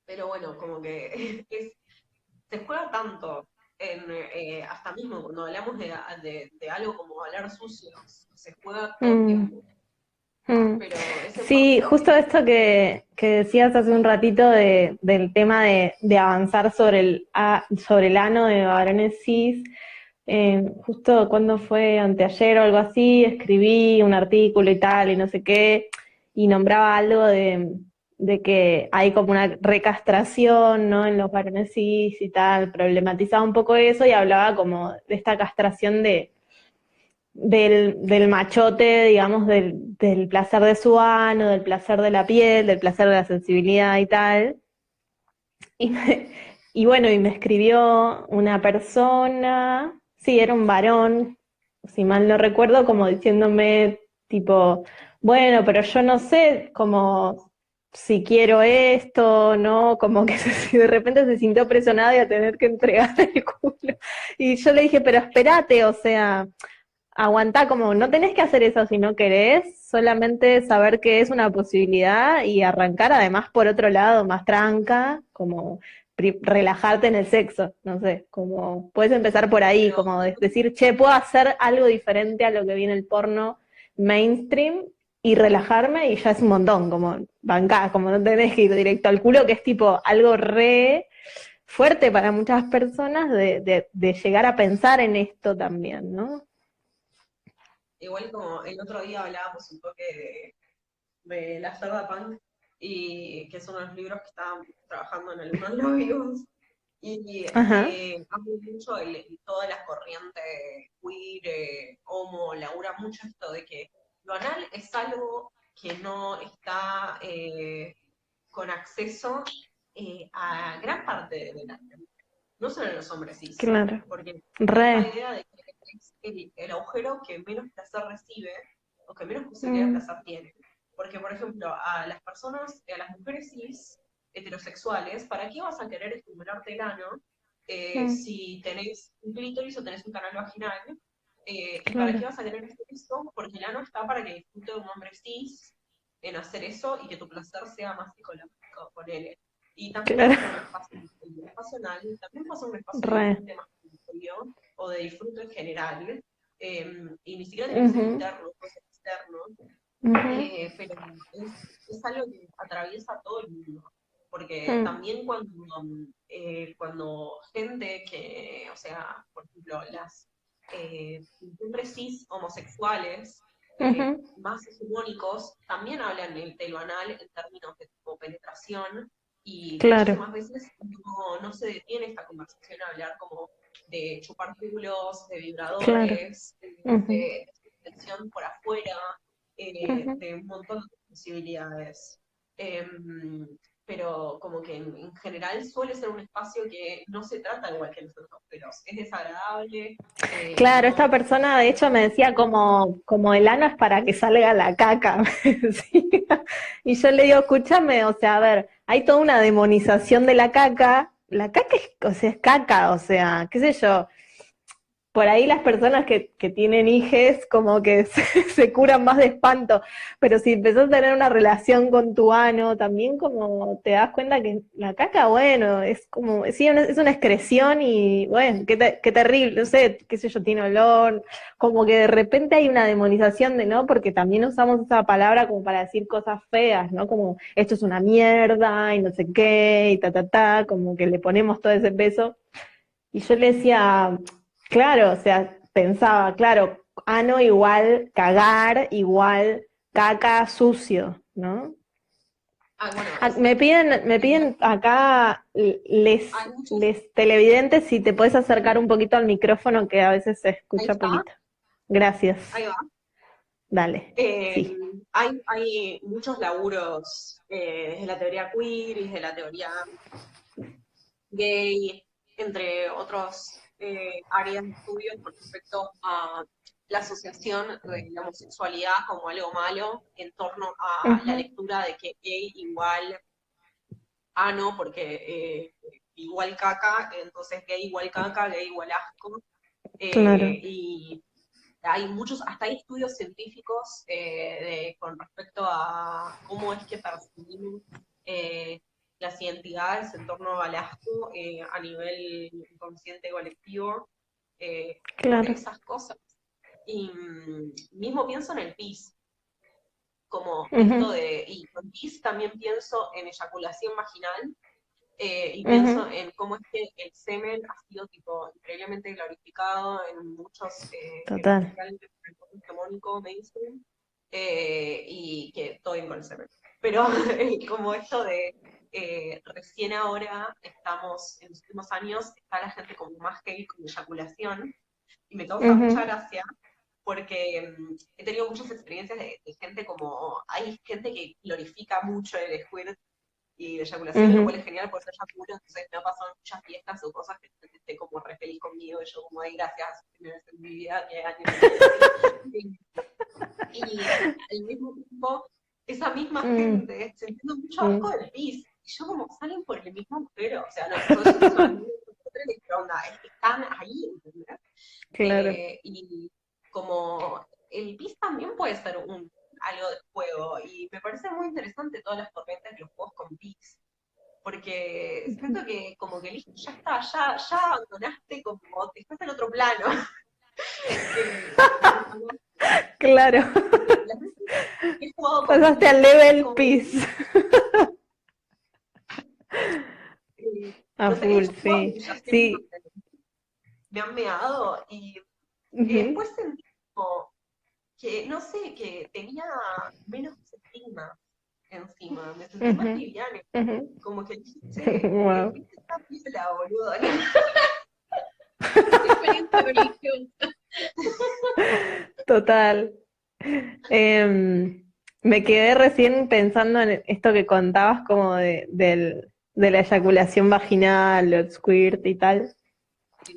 pero bueno, como que se juega tanto hasta mismo cuando hablamos de algo como hablar sucio, se juega todo el Mm. tiempo. Mm. pero es en Sí, parte justo porque esto que decías hace un ratito del tema de avanzar sobre el ano de varones cis, justo cuando fue anteayer o algo así, escribí un artículo y tal, y no sé qué, y nombraba algo de que hay como una recastración, ¿no? En los varones cis y tal, problematizaba un poco eso y hablaba como de esta castración del machote, digamos, del placer de su ano, del placer de la piel, del placer de la sensibilidad y tal. Y, y bueno, y me escribió una persona, sí, era un varón, si mal no recuerdo, como diciéndome tipo, bueno, pero yo no sé como si quiero esto, ¿no? Como que si de repente se sintió presionada y a tener que entregar el culo. Y yo le dije, pero espérate, o sea, aguantá, como no tenés que hacer eso si no querés, solamente saber que es una posibilidad y arrancar además por otro lado, más tranca, como relajarte en el sexo, no sé, como puedes empezar por ahí, pero como decir, che, puedo hacer algo diferente a lo que viene el porno mainstream y relajarme y ya es un montón, como bancá, como no tenés que ir directo al culo, que es tipo algo re fuerte para muchas personas de llegar a pensar en esto también, ¿no? igual como el otro día hablábamos un poco de la Punk y que son los libros que estaban trabajando en algunos lobbies. Y Ajá. hablo mucho de toda la corriente queer, homo, labura mucho esto de que lo anal es algo que no está con acceso a gran parte de la gente, no solo los hombres cis, Claro, porque esta re. idea de que es el agujero que menos placer recibe o que menos posibilidad de Mm, placer tiene. Porque, por ejemplo, a las personas, a las mujeres cis heterosexuales, ¿para qué vas a querer estimularte el ano mm, si tenés un clítoris o tenés un canal vaginal? ¿Y para qué claro, vas a querer hacer eso? Porque el ano está para que disfrute un hombre cis en hacer eso y que tu placer sea más psicológico con él. Y también claro, pasa en un espacio, en un espacio anal, también pasa en un espacio de re. disfrute masculino o de disfrute en general, y ni siquiera tiene que ser Ujú, interno, puede ser externo, ujú, pero es algo que atraviesa a todo el mundo. Porque mm, también cuando gente que, o sea, por ejemplo, las hombres cis homosexuales ujú, más hegemónicos también hablan de lo anal en términos de tipo penetración y claro, muchísimas veces no se detiene esta conversación a hablar como de chupar culos, de claro. vibradores, Ujú, de extensión por afuera, ujú. de un montón de posibilidades. Em, pero como que en general suele ser un espacio que no se trata igual que los otros, pero es desagradable, Claro, esta no, persona de hecho me decía como el ano es para que salga la caca. Me decía. Y yo le digo, escúchame, o sea, a ver, hay toda una demonización de la caca es, o sea, es caca, o sea, qué sé yo, por ahí las personas que tienen hijes como que se curan más de espanto, pero si empezás a tener una relación con tu ano, también como te das cuenta que la caca, bueno, es como, sí, es una excreción y bueno, qué terrible, no sé, qué sé yo, tiene olor, como que de repente hay una demonización de, ¿no? Porque también usamos esa palabra como para decir cosas feas, ¿no? Como esto es una mierda y no sé qué, y como que le ponemos todo ese peso. Y yo le decía, claro, o sea, pensaba, claro, ano igual cagar, igual caca sucio, ¿no? ah, bueno, Me piden acá hay muchos, les televidentes si te puedes acercar un poquito al micrófono que a veces se ahí escucha está, poquito. Gracias. ahí va. Dale. Eh, Sí. hay muchos laburos desde la teoría queer y desde la teoría gay, entre otros áreas de estudio con respecto a la asociación de la homosexualidad como algo malo en torno a la Ujú, lectura de que gay igual ano, porque igual caca, entonces gay igual asco, claro, y hay muchos, hasta hay estudios científicos con respecto a cómo es que percibimos eh, las identidades en torno al asco a nivel inconsciente colectivo, por claro. esas cosas. Y mismo pienso en el PIS. como esto Ujú, y con PIS también pienso en eyaculación vaginal, y pienso ujú, en cómo es que el semen ha sido tipo increíblemente glorificado en muchos, total. especialmente en el mundo hegemónico mainstream, y que todo bien con el semen. Pero como esto de recién ahora estamos, en los últimos años, está la gente como más gay con eyaculación, y me causa mucha Ujú, gracia porque he tenido muchas experiencias de gente como, hay gente que glorifica mucho el squirt y la eyaculación, lo ujú. cual es genial por ser ya puro, entonces me ha pasado en muchas fiestas o cosas que la gente esté como re feliz conmigo, y yo como, ay, gracias, primera vez en mi vida, que años me siento así. Y al mismo tiempo, esa misma Mm, gente sintiendo mucho asco mm, del pis, y yo como, salen por el mismo agujero, o sea, no, eso es una onda, es que están ahí, ¿entendés? claro. Y como el pis también puede ser algo de juego, y me parece muy interesante todas las corrientes de los juegos con pis, porque Ujú. siento que como que listo, ya está, ya abandonaste, como estás en otro plano. No, Claro. las veces que he jugado con Pasaste pis, al level como que, peace. A no sé, he full, hecho jugado de sí. humillación Sí. donde me han meado, y Ujú, después sentí como que, no sé, que tenía menos estigma encima, me sentí más ujú, liviana, ujú. como que dije, che, el Wow. pis está piola, boludo. Qué experiencia religiosa. Total. Em, Me quedé recién pensando en esto que contabas como de la eyaculación vaginal, los squirt y tal.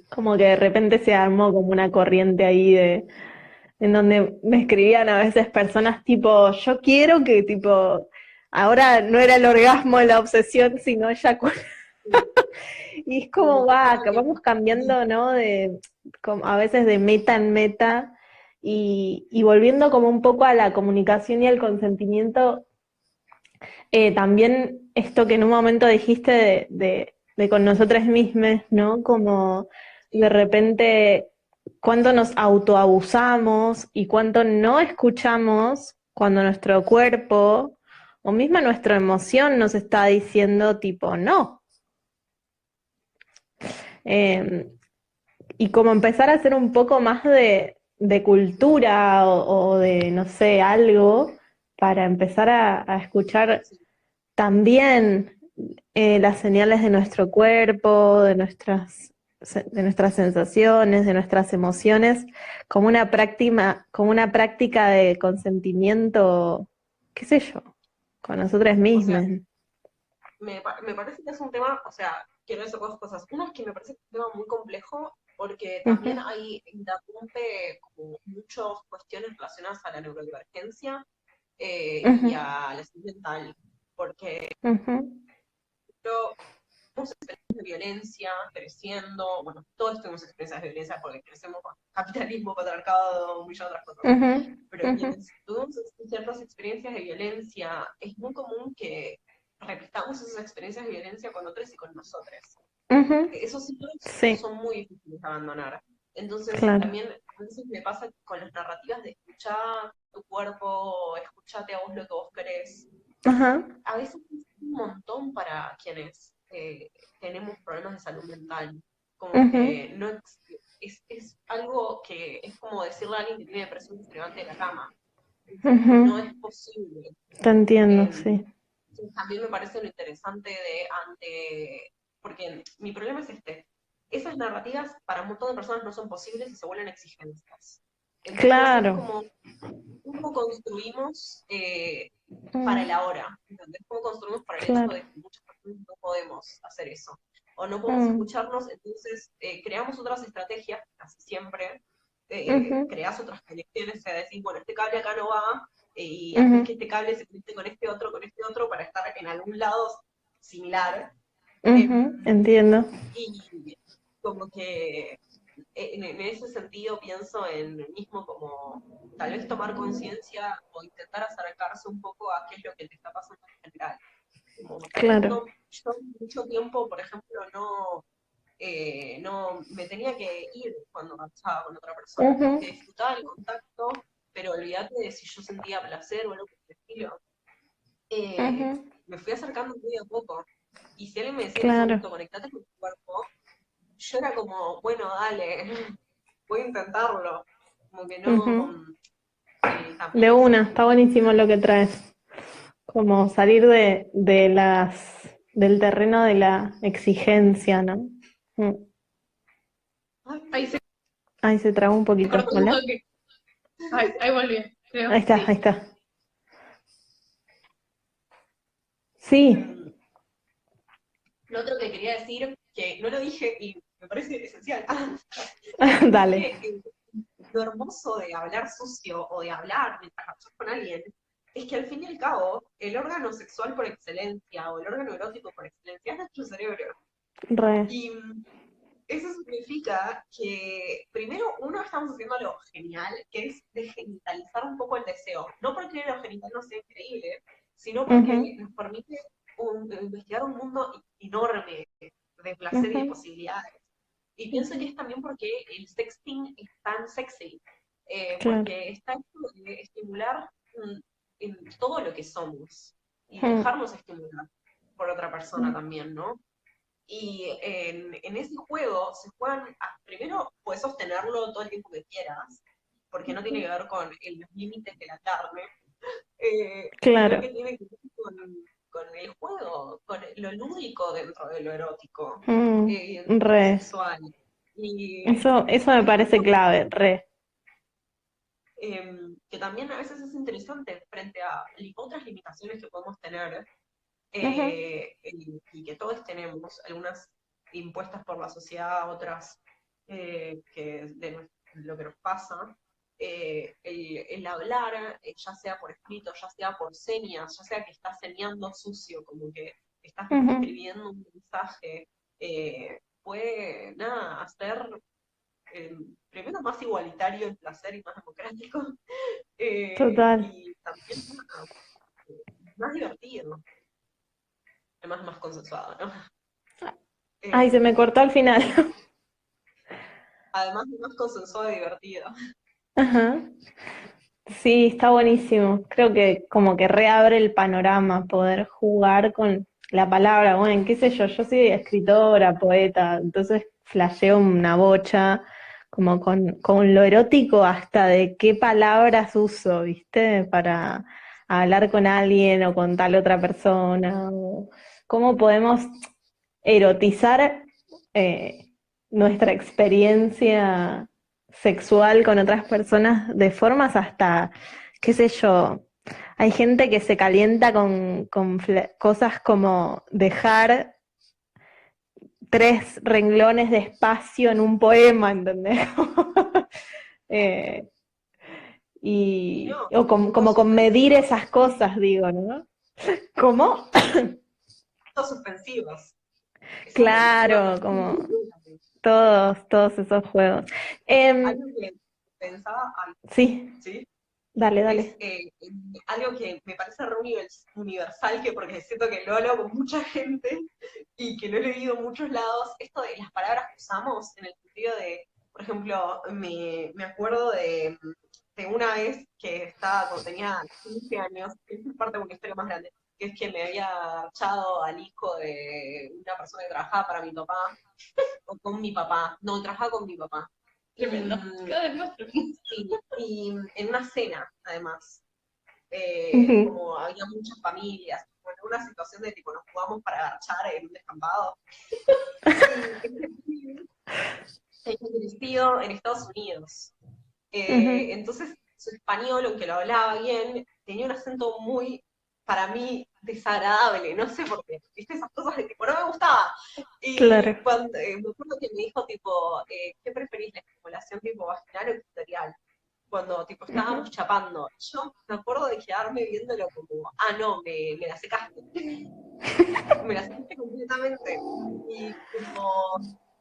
Como que de repente se armó como una corriente ahí en donde me escribían a veces personas tipo, yo quiero que tipo, ahora no era el orgasmo la obsesión, sino eyacular. Y es como, Como que guau, quiero que que vamos cambiando, ¿no? Como a veces de meta en meta y volviendo como un poco a la comunicación y al consentimiento, también esto que en un momento dijiste de con nosotras mismas, ¿no? Como de repente cuánto nos autoabusamos y cuánto no escuchamos cuando nuestro cuerpo o misma nuestra emoción nos está diciendo tipo no. Eh, y como empezar a hacer un poco más de cultura o de, no sé, algo para empezar a escuchar sí, también las señales de nuestro cuerpo, de nuestras sensaciones, de nuestras emociones, como una práctica de consentimiento, qué sé yo, con nosotras o sea, mismas. me parece que es un tema, o sea, quiero decir dos cosas. Una es que me parece que es un tema muy complejo porque Ujú, también ahí interrumpe como muchas cuestiones relacionadas a la neurodivergencia, y ujú, a la salud mental, porque ujú, yo tenemos experiencias de violencia creciendo, bueno, todos tenemos experiencias de violencia porque crecemos con capitalismo, patriarcado, un millón de otras cosas. ujú, Pero ujú, quienes tuvimos ciertas experiencias de violencia, es muy común que repitamos esas experiencias de violencia con otros y con nosotros. ujú. Esos ciclos Sí, son muy difíciles de abandonar. Entonces, claro. también a veces me pasa con las narrativas de escuchar tu cuerpo, escuchate a vos lo que vos querés. Ajá. A veces es un montón para quienes tenemos problemas de salud mental. Como Ujú, que no es algo que es como decirle a alguien que tiene depresión que se levante de la cama. No ujú. es posible. Te entiendo, Eh, sí. También me parece lo interesante porque mi problema es este, esas narrativas para un montón de personas no son posibles y se vuelven exigencias. Entonces es Claro. como, ¿cómo construimos para el Mm, ahora? ¿Entendés? ¿Cómo construimos para el hecho claro. de que muchas personas no podemos hacer eso? O no podemos Mm, escucharnos, entonces creamos otras estrategias, casi siempre, ujú, creas otras conexiones, o sea, decís, bueno, este cable acá no va, y haces ujú, que este cable se conecte con este otro, para estar en algún lado similar. ujú. Em, Entiendo. y como que en ese sentido pienso en mí mismo como tal vez tomar conciencia o intentar acercarse un poco a qué es lo que te está pasando en general. Como tal vez Claro. no, yo mucho tiempo, por ejemplo, no me tenía que ir cuando marchaba con otra persona, Ujú, como que disfrutaba el contacto, pero olvídate de si yo sentía placer o no, estilo, Ujú, me fui acercando muy a poco. Y si alguien me decía en ese claro. momento, conectate con tu cuerpo, yo era como, bueno, dale, voy a intentarlo. Como que no, Ujú. De también eso, una, está buenísimo lo que traes. Como salir del terreno de la exigencia, ¿no? Mm. ay, Ahí se Ay, se trabó un poquito. cortó un ¿Hola? toque. Ahí volví, Ahí creo. está, ahí Sí. está. Sí, em, lo otro que quería decir, que no lo dije y me parece esencial, es dale. que lo hermoso de hablar sucio o de hablar mientras hablas con alguien es que al fin y al cabo el órgano sexual por excelencia o el órgano erótico por excelencia es nuestro cerebro. Re. Y eso significa que primero uno estamos haciendo algo genial, que es de genitalizar un poco el deseo. No porque lo genital no sea increíble, sino porque Ujú, nos permite investigar un mundo enorme de placer y de ujú, posibilidades. Y pienso que ujú. es también porque el sexting es tan sexy, Claro. porque está hecho de estimular en todo lo que somos y Mm, dejarnos estimular por otra persona mm, también, ¿no? Y en ese juego se juegan, primero puedes sostenerlo todo el tiempo que quieras, porque no tiene que ujú. ver con los límites de la carne, sino Claro. que tiene que ver con el juego, con lo lúdico dentro de lo erótico, Mm, dentro de lo re. sexual. Y Eso me hay parece algo clave, re. que también a veces es interesante frente a otras limitaciones que podemos tener, Ujú, y que todos tenemos, algunas impuestas por la sociedad, otras que lo que nos pasa, el hablar, ya sea por escrito, ya sea por señas, ya sea que estás señando sucio, como que estás ujú. escribiendo un mensaje, puede, nada, hacer eh, primero más igualitario el placer y más democrático, Total. y también nada, más divertido, además más consensuado, ¿no? Ay, se Eh, me cortó al final. además más consensuado y divertido. Ajá. Sí, está buenísimo. Creo que como que reabre el panorama poder jugar con la palabra. Bueno, qué sé yo, yo soy escritora, poeta, entonces flasheo una bocha, como con lo erótico hasta de qué palabras uso, ¿viste? Para hablar con alguien o con tal otra persona. O cómo podemos erotizar nuestra experiencia sexual con otras personas de formas hasta, qué sé yo, hay gente que se calienta con cosas como dejar 3 renglones de espacio en un poema, ¿entendés? Eh, Y no, o como puntos con medir suspensivos. esas cosas, digo, ¿no? ¿Cómo? Puntos suspensivos. Esas relaciones. Claro, como todos esos juegos. Algo que pensaba antes, Sí, ¿sí? dale, Es dale. algo que me parece re universal, que porque siento que lo hablo con mucha gente y que lo he leído en muchos lados, esto de las palabras que usamos en el sentido de, por ejemplo, me acuerdo de una vez que estaba, cuando tenía 15 años, que es parte de una historia más grande, que es que me había echado al hijo de una persona que trabajaba para mi papá, o con mi papá, no, trabajaba con mi papá. Y, Tremendo. Cada vez más tremendo. sí, y en una cena, además, Ujú. como había muchas familias, bueno, una situación de tipo nos jugamos para agachar en un descampado, y este pibe había crecido en Estados Unidos. Ujú. Entonces, su español, aunque lo hablaba bien, tenía un acento muy, para mí, desagradable, no sé por qué, viste esas cosas de tipo, no me gustaba. Claro. Y cuando, me acuerdo que me dijo tipo, ¿qué preferís, la estimulación tipo vaginal o clitorial? Cuando tipo estábamos Ujú. chapando. Yo me acuerdo de quedarme viéndolo como, ah, no, me la secaste. Me la secaste completamente. Y tipo,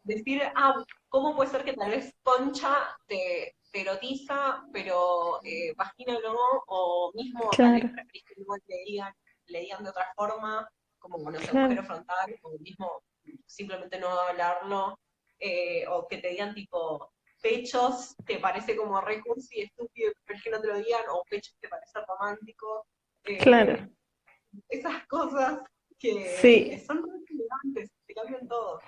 decir, ah, ¿cómo puede ser que tal vez concha te erotiza, pero vagina no? O mismo tal vez Claro, preferís que luego le digan de otra forma, como, no sé, claro. agujero frontal, o mismo simplemente no hablarlo, o que te digan tipo, pechos te parece como recurso y estúpido, pero es que no te lo digan, o pechos te parece romántico. Claro, Esas cosas que sí, son muy relevantes, te cambian todo.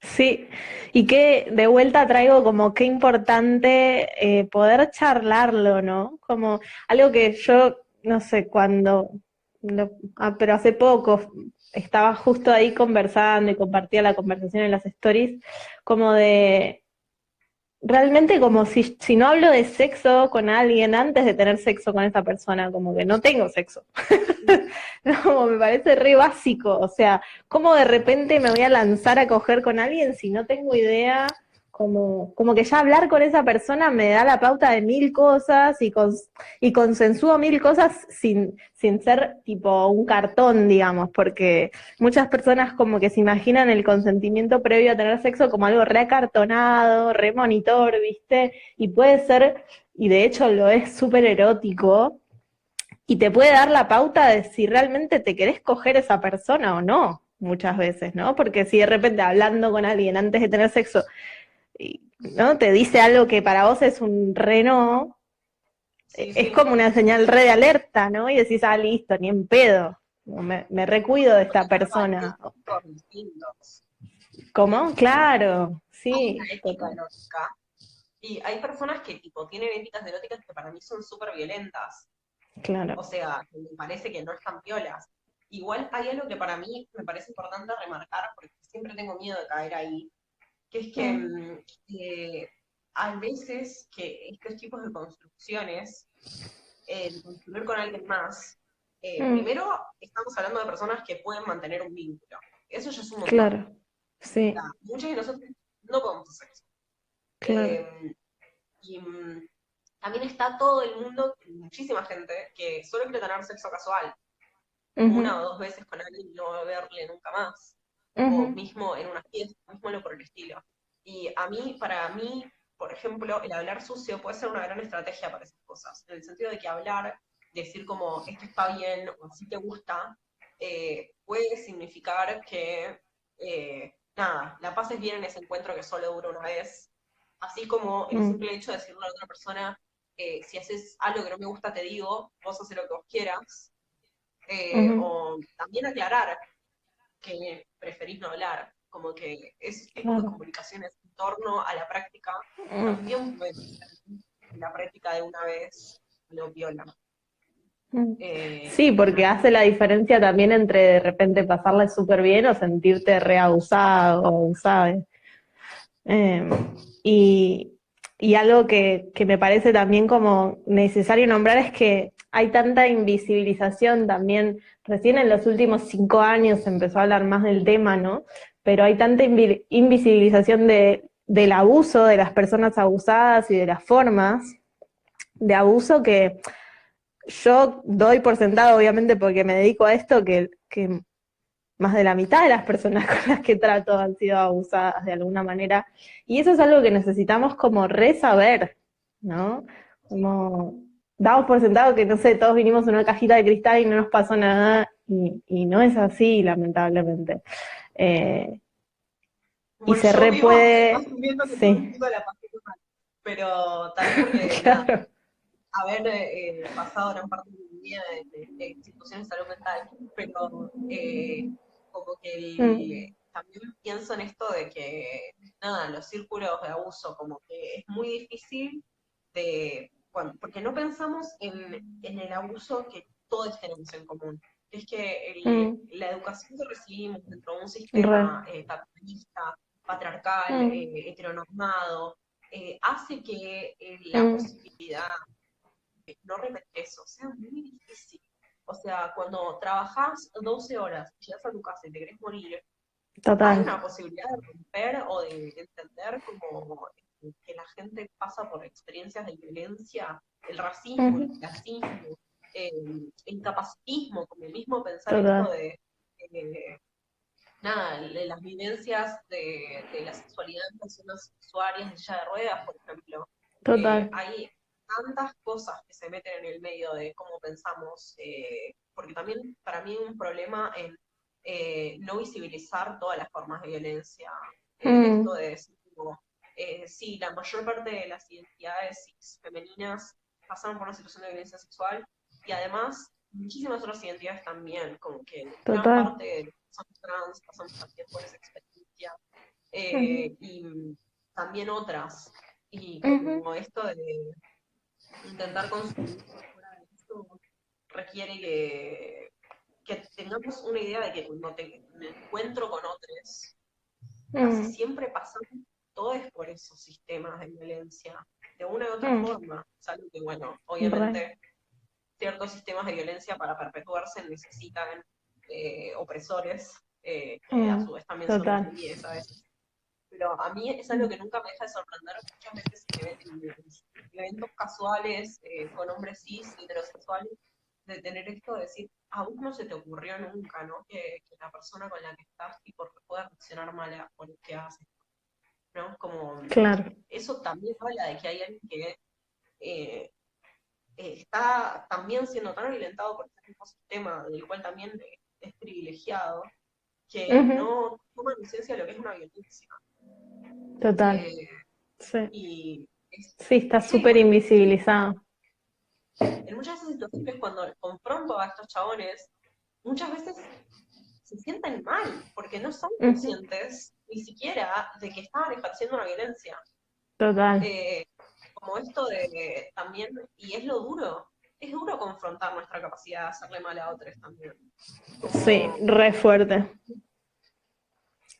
sí. Y que de vuelta traigo como qué importante poder charlarlo, ¿no? Como algo que yo, no sé, pero hace poco estaba justo ahí conversando y compartía la conversación en las stories, como de realmente como si no hablo de sexo con alguien antes de tener sexo con esa persona, como que no tengo sexo. No, me parece re básico, o sea, ¿cómo de repente me voy a lanzar a coger con alguien si no tengo idea? Como que ya hablar con esa persona me da la pauta de mil cosas y consensúo mil cosas sin ser tipo un cartón, digamos, porque muchas personas como que se imaginan el consentimiento previo a tener sexo como algo re acartonado, re monitor, ¿viste? Y puede ser, y de hecho lo es súper erótico, y te puede dar la pauta de si realmente te querés coger esa persona o no, muchas veces, ¿no? Porque si de repente hablando con alguien antes de tener sexo, ¿no? Te dice algo que para vos es un re no, Sí, es sí. como una señal re de alerta, ¿no? Y decís, ah, listo, ni en pedo, me recuido de esta Tener valores persona. distintos. ¿Cómo? Claro, Hay una sí, ética total. erótica y hay personas que tipo tienen éticas eróticas que para mí son súper violentas. Claro. O sea, que me parece que no están piolas. Igual hay algo que para mí me parece importante remarcar, porque siempre tengo miedo de caer ahí, que es que Mm, hay veces que estos tipos de construcciones, de construir con alguien más, mm, primero estamos hablando de personas que pueden mantener un vínculo. Eso ya es un montón. claro, sí, Muchos de nosotros no podemos hacer eso. claro. Eh, y también está todo el mundo, muchísima gente, que solo quiere tener sexo casual, Ujú, una o dos veces con alguien y no verle nunca más. O ujú, mismo en una fiesta, mismo lo por el estilo. Y para mí, por ejemplo, el hablar sucio puede ser una gran estrategia para esas cosas. En el sentido de que hablar, decir como esto está bien o así te gusta, puede significar que, nada, la pases bien en ese encuentro que solo dura una vez. Así como el mm, simple hecho de decirle a otra persona, si haces algo que no me gusta, te digo, vos haces lo que vos quieras. ujú, O también aclarar que preferís no hablar, como que ese tipo de claro. comunicaciones en torno a la práctica Mm, también pueden ser la práctica de una vez lo viola. mm. Eh, Sí, porque hace la diferencia también entre de repente pasarla súper bien o sentirte reabusado o abusada. Eh, y, y algo que me parece también como necesario nombrar es que hay tanta invisibilización también, recién en los últimos 5 años se empezó a hablar más del tema, ¿no? Pero hay tanta invisibilización del abuso, de las personas abusadas y de las formas de abuso que yo doy por sentado, obviamente porque me dedico a esto, que más de la mitad de las personas con las que trato han sido abusadas de alguna manera. Y eso es algo que necesitamos como resaber, ¿no? Como damos por sentado que, no sé, todos vinimos en una cajita de cristal y no nos pasó nada, y no es así, lamentablemente. Eh, y bueno, se yo re vivo puede, asumiendo que todo el sí, mundo la pasó mal, pero también porque, nada, claro. haber pasado gran parte de mi vida de situaciones de salud mental, pero como que Mm, también pienso en esto de que, nada, los círculos de abuso, como que es muy difícil porque no pensamos en el abuso que todos tenemos en común. Es que mm, la educación que recibimos dentro de un re, sistema capitalista, patriarcal, mm, heteronormado, hace que la mm, posibilidad no repetir eso, o sea, muy difícil. O sea, cuando trabajas 12 horas, llegas a tu casa y te querés morir, hay total, una posibilidad de romper o de entender como que la gente pasa por experiencias de violencia, el racismo, el mm, clasismo, el incapacitismo, como el mismo pensar esto total, de, eh, nada, de las vivencias de la sexualidad en personas usuarias de silla de ruedas, por ejemplo. total. Hay tantas cosas que se meten en el medio de cómo pensamos, porque también para mí hay un problema en no visibilizar todas las formas de violencia. Esto Mm, de decir, como, sí, la mayor parte de las identidades femeninas pasaron por una situación de violencia sexual y además muchísimas otras identidades también, como que gran Total. parte de los que somos trans pasamos también por esa experiencia, Ujú, y también otras, y ujú, como esto de intentar construir por fuera de esto requiere que tengamos una idea de que cuando me encuentro con otros, casi mm, siempre pasamos todos por esos sistemas de violencia, de una u otra mm, forma. Salvo que, bueno, re, obviamente ciertos sistemas de violencia para perpetuarse necesitan opresores, que a mm, su vez también son total. niñez a veces. Pero a mí es algo Mm, que nunca me deja de sorprender muchas veces en eventos casuales, con hombres cis, heterosexuales, de tener esto de decir, a vos no se te ocurrió nunca, ¿no? Que la persona con la que estás tipo, pueda reaccionar mal por lo que hace, ¿no? Como claro. eso también habla de que hay alguien que eh, está también siendo tan violentado por este mismo sistema, del cual también es privilegiado, que Ujú, no toma conciencia de lo que es una violencia. total. Eh, Sí. y Sí, está es heavy, súper porque invisibilizado. en muchas de esas situaciones cuando confronto a estos chabones, muchas veces se sienten mal, porque no son Ujú, conscientes ni siquiera de que estaban ejerciendo una violencia. total. Eh, Como esto de también, y es duro confrontar nuestra capacidad de hacerle mal a otros también. Sí, Como, re fuerte.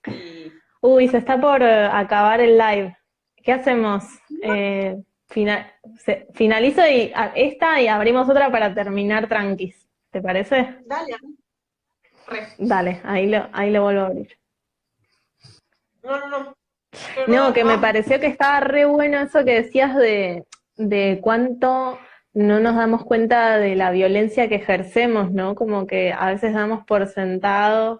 y Uy, se está por acabar el live. ¿Qué hacemos? Finalizo esta y abrimos otra para terminar tranquis. ¿Te parece? dale, re. Dale, ahí lo vuelvo a abrir. No, no, no. Pero No, no, que me pareció que estaba re bueno eso que decías de cuánto no nos damos cuenta de la violencia que ejercemos, ¿no? Como que a veces damos por sentado,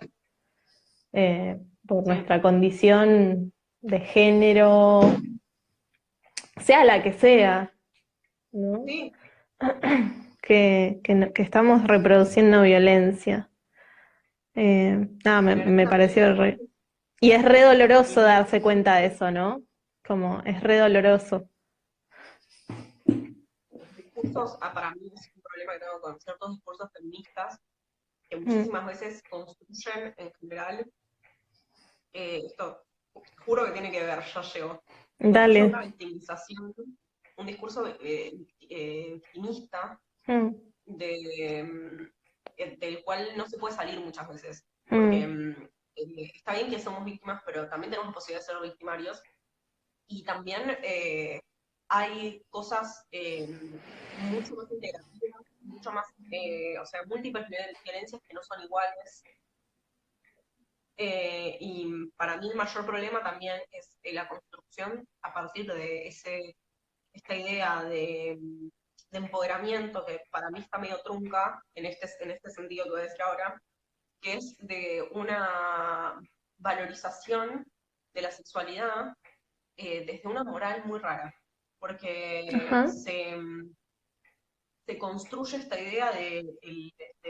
por sí, nuestra condición de género, sea la que sea, ¿no? sí, Que estamos reproduciendo violencia. Nada, me pareció perfectamente. re... Y es re Y doloroso en darse cuenta de eso, ¿no? Como es re doloroso. los discursos, para mí es un problema que tengo con ciertos discursos feministas, que Mm, muchísimas veces construyen en general, esto juro que tiene que ver, ya llegó, construyen dale. una victimización, un discurso victimista Mm, del cual no se puede salir muchas veces, porque mm, está bien que somos víctimas, pero también tenemos la posibilidad de ser victimarios, y también hay cosas mucho más integrativas, mucho más, o sea, múltiples violencias que no son iguales. Y para mí el mayor problema también es la construcción a partir de esta idea de empoderamiento que para mí está medio trunca en este sentido que voy a decir ahora, que es de una valorización de la sexualidad desde una moral muy rara, porque ajá, se construye esta idea de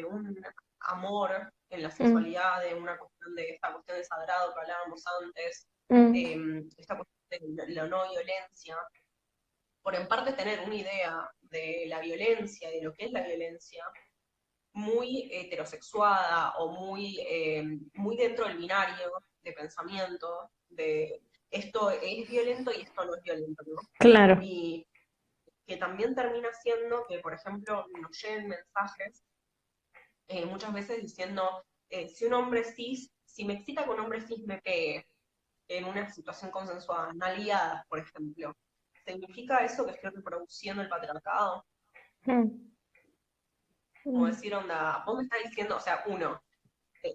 un amor en la mm, sexualidad, de una cuestión de esta cuestión de sagrado que hablábamos antes, mm, esta cuestión de la no violencia, por en parte tener una idea de la violencia y de lo que es la violencia, muy heterosexuada o muy dentro del binario de pensamiento, de esto es violento y esto no es violento, ¿no? claro. Y que también termina siendo que, por ejemplo, nos lleguen mensajes muchas veces diciendo, si un hombre cis, si me excita que un hombre cis me pegue en una situación consensuada, nalgueadas, por ejemplo, ¿significa eso que estoy reproduciendo el patriarcado? Mm, Como mm, decir, onda, vos me estás diciendo, o sea, uno,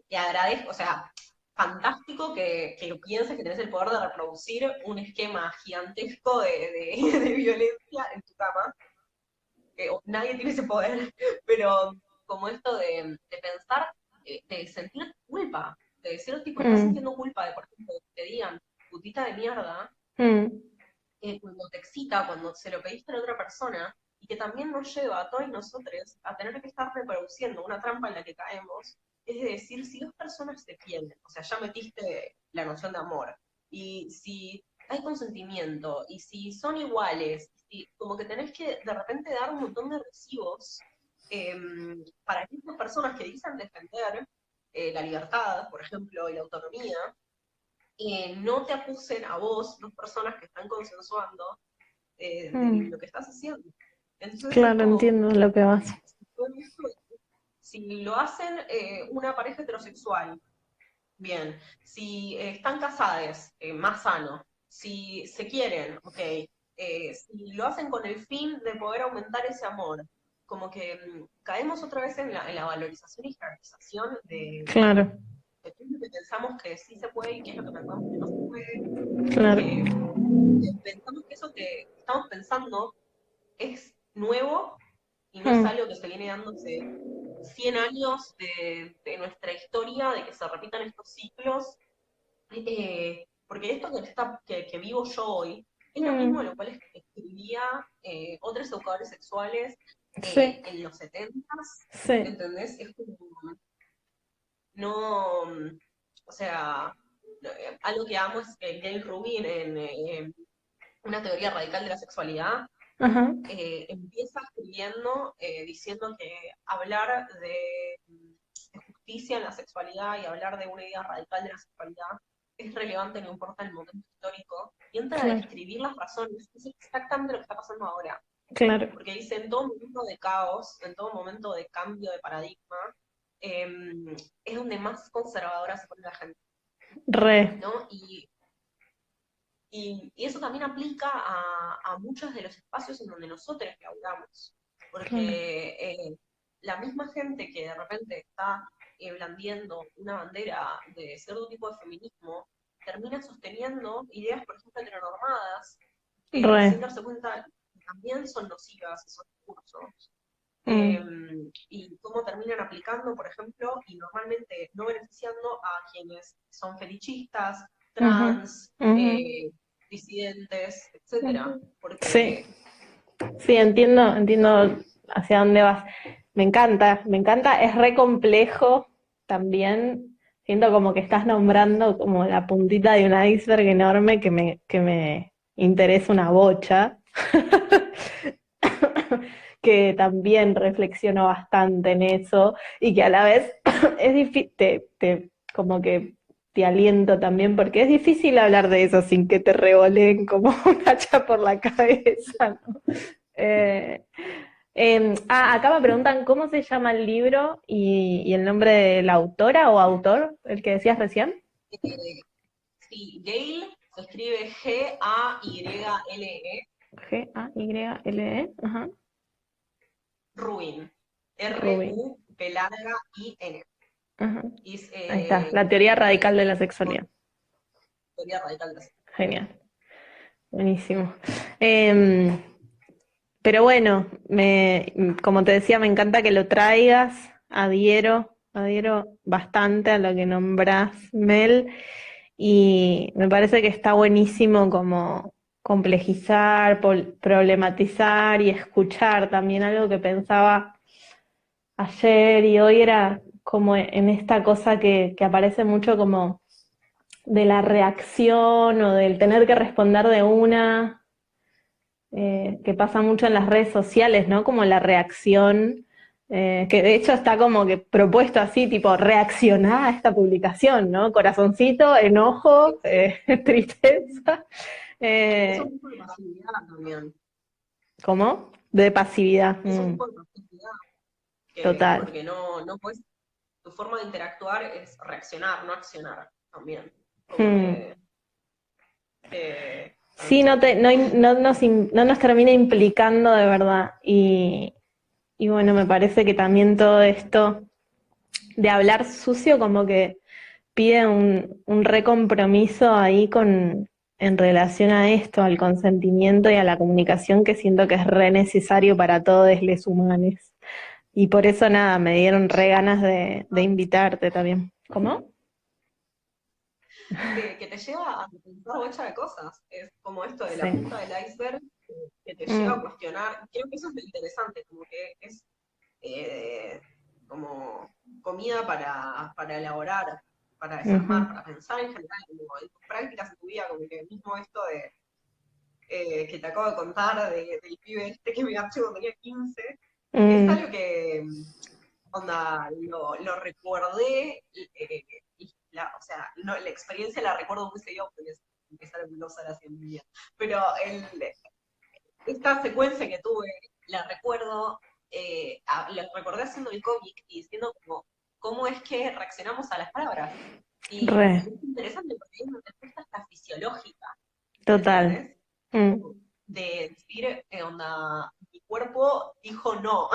te agradezco, o sea, fantástico que pienses que tenés el poder de reproducir un esquema gigantesco de violencia en tu cama, nadie tiene ese poder, pero como esto de pensar, de sentir culpa, de decir, tipo, estás mm, sintiendo culpa de, por ejemplo, que te digan, putita de mierda, mm, cuando te excita, cuando se lo pediste a la otra persona, y que también nos lleva a todos nosotros a tener que estar reproduciendo una trampa en la que caemos, es de decir, si dos personas se quieren, o sea, ya metiste la noción de amor, y si hay consentimiento, y si son iguales, y como que tenés que de repente dar un montón de recibos para que estas personas que dicen defender la libertad, por ejemplo, y la autonomía, no te acusen a vos, dos personas que están consensuando, de lo que estás haciendo. Entonces es Claro, como, entiendo lo que vas. si lo hacen una pareja heterosexual, bien, si están casadas, más sano, si se quieren, ok, si lo hacen con el fin de poder aumentar ese amor, como que caemos otra vez en la valorización y jerarquización Claro, de qué es lo que pensamos que sí se puede y qué es lo que pensamos que no se puede, claro. que pensamos que eso que estamos pensando es nuevo y no es Mm, algo que se viene dando hace 100 años de nuestra historia, de que se repitan estos ciclos, porque esto que vivo yo hoy es lo mismo de mm, lo cual escribía otros educadores sexuales sí, en los 70s, sí. ¿entendés? Es como, no, o sea, algo que amo es que Gail Rubin en una teoría radical de la sexualidad, Ajá, empieza escribiendo diciendo que hablar de justicia en la sexualidad y hablar de una idea radical de la sexualidad es relevante, no importa el momento histórico, y entra a claro, describir las razones, es exactamente lo que está pasando ahora, claro. porque dice, en todo momento de caos, en todo momento de cambio de paradigma, eh, es donde más conservadora se pone la gente, Re. ¿no? Y eso también aplica a muchos de los espacios en donde nosotros laburamos, Claro. porque la misma gente que de repente está blandiendo una bandera de cierto tipo de feminismo, termina sosteniendo ideas, por ejemplo, heteronormadas, sin Re. darse cuenta que también son nocivas esos discursos. Mm, Y cómo terminan aplicando, por ejemplo, y normalmente no beneficiando a quienes son fetichistas, ujú, trans, ujú, disidentes, etcétera. ujú. Sí, Porque sí, entiendo hacia dónde vas. Me encanta, es re complejo también. Siento como que estás nombrando como la puntita de un iceberg enorme que me interesa una bocha. Que también reflexiono bastante en eso y que a la vez es difícil, como que te aliento también porque es difícil hablar de eso sin que te revoleen como un hacha por la cabeza, ¿no? Eh, acá me preguntan cómo se llama el libro y el nombre de la autora o autor, el que decías recién. eh, si Gale se escribe Gayle, Gayle, ajá, Ruin, Rubin, Rupin. ajá. Es Ahí está, la teoría radical de la con sexualidad. teoría radical de Genial, buenísimo. Em, Pero bueno, como te decía, me encanta que lo traigas, adhiero bastante a lo que nombras, Mel, y me parece que está buenísimo como complejizar, problematizar y escuchar también algo que pensaba ayer y hoy era como en esta cosa que aparece mucho como de la reacción o del tener que responder de una que pasa mucho en las redes sociales, ¿no? Como la reacción, que de hecho está como que propuesto así, tipo, reaccionar a esta publicación, ¿no? Corazoncito, enojo, Sí, tristeza. es un Eh, tipo de pasividad también. ¿Cómo? De pasividad. Es un tipo de pasividad Total. porque no puedes, tu forma de interactuar es reaccionar, no accionar también. Como Mm. que Sí, no nos termina implicando de verdad. Y bueno, me parece que también todo esto de hablar sucio como que pide un recompromiso ahí en relación a esto, al consentimiento y a la comunicación que siento que es re necesario para todos los humanos. Y por eso nada, me dieron re ganas de invitarte también. ¿Cómo? que te lleva a pensar bocha de cosas. Es como esto de la Sí. punta del iceberg que te lleva a Mm, cuestionar. Creo que eso es lo interesante, como que es eh, como comida para elaborar, para desarmar, ujú, para pensar en general, como en tus prácticas en tu vida, como que mismo esto de que te acabo de contar del pibe este que me garché cuando tenía 15, es mm, algo que onda, lo recordé, o sea, no, la experiencia la recuerdo muy seguido porque empezaron 2 horas y media. Pero esta secuencia que tuve, la recuerdo, la recordé haciendo el cómic y diciendo como, cómo es que reaccionamos a las palabras. Y Re, es interesante porque hay una respuesta hasta fisiológica, total. ¿entendés? Mm, De decir, onda, mi cuerpo dijo no,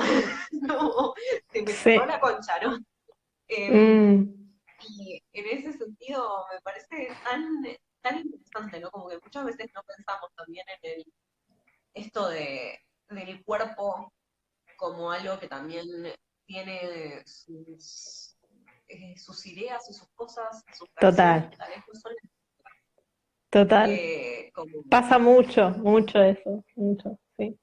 no, se me cerró sí. la concha, ¿no? Em, Mm, y en ese sentido me parece tan interesante, ¿no? Como que muchas veces no pensamos también en esto del cuerpo como algo que también tiene sus ideas y sus cosas, sus reacciones total, que tal vez no son total. como Pasa mucho, mucho eso, mucho, sí.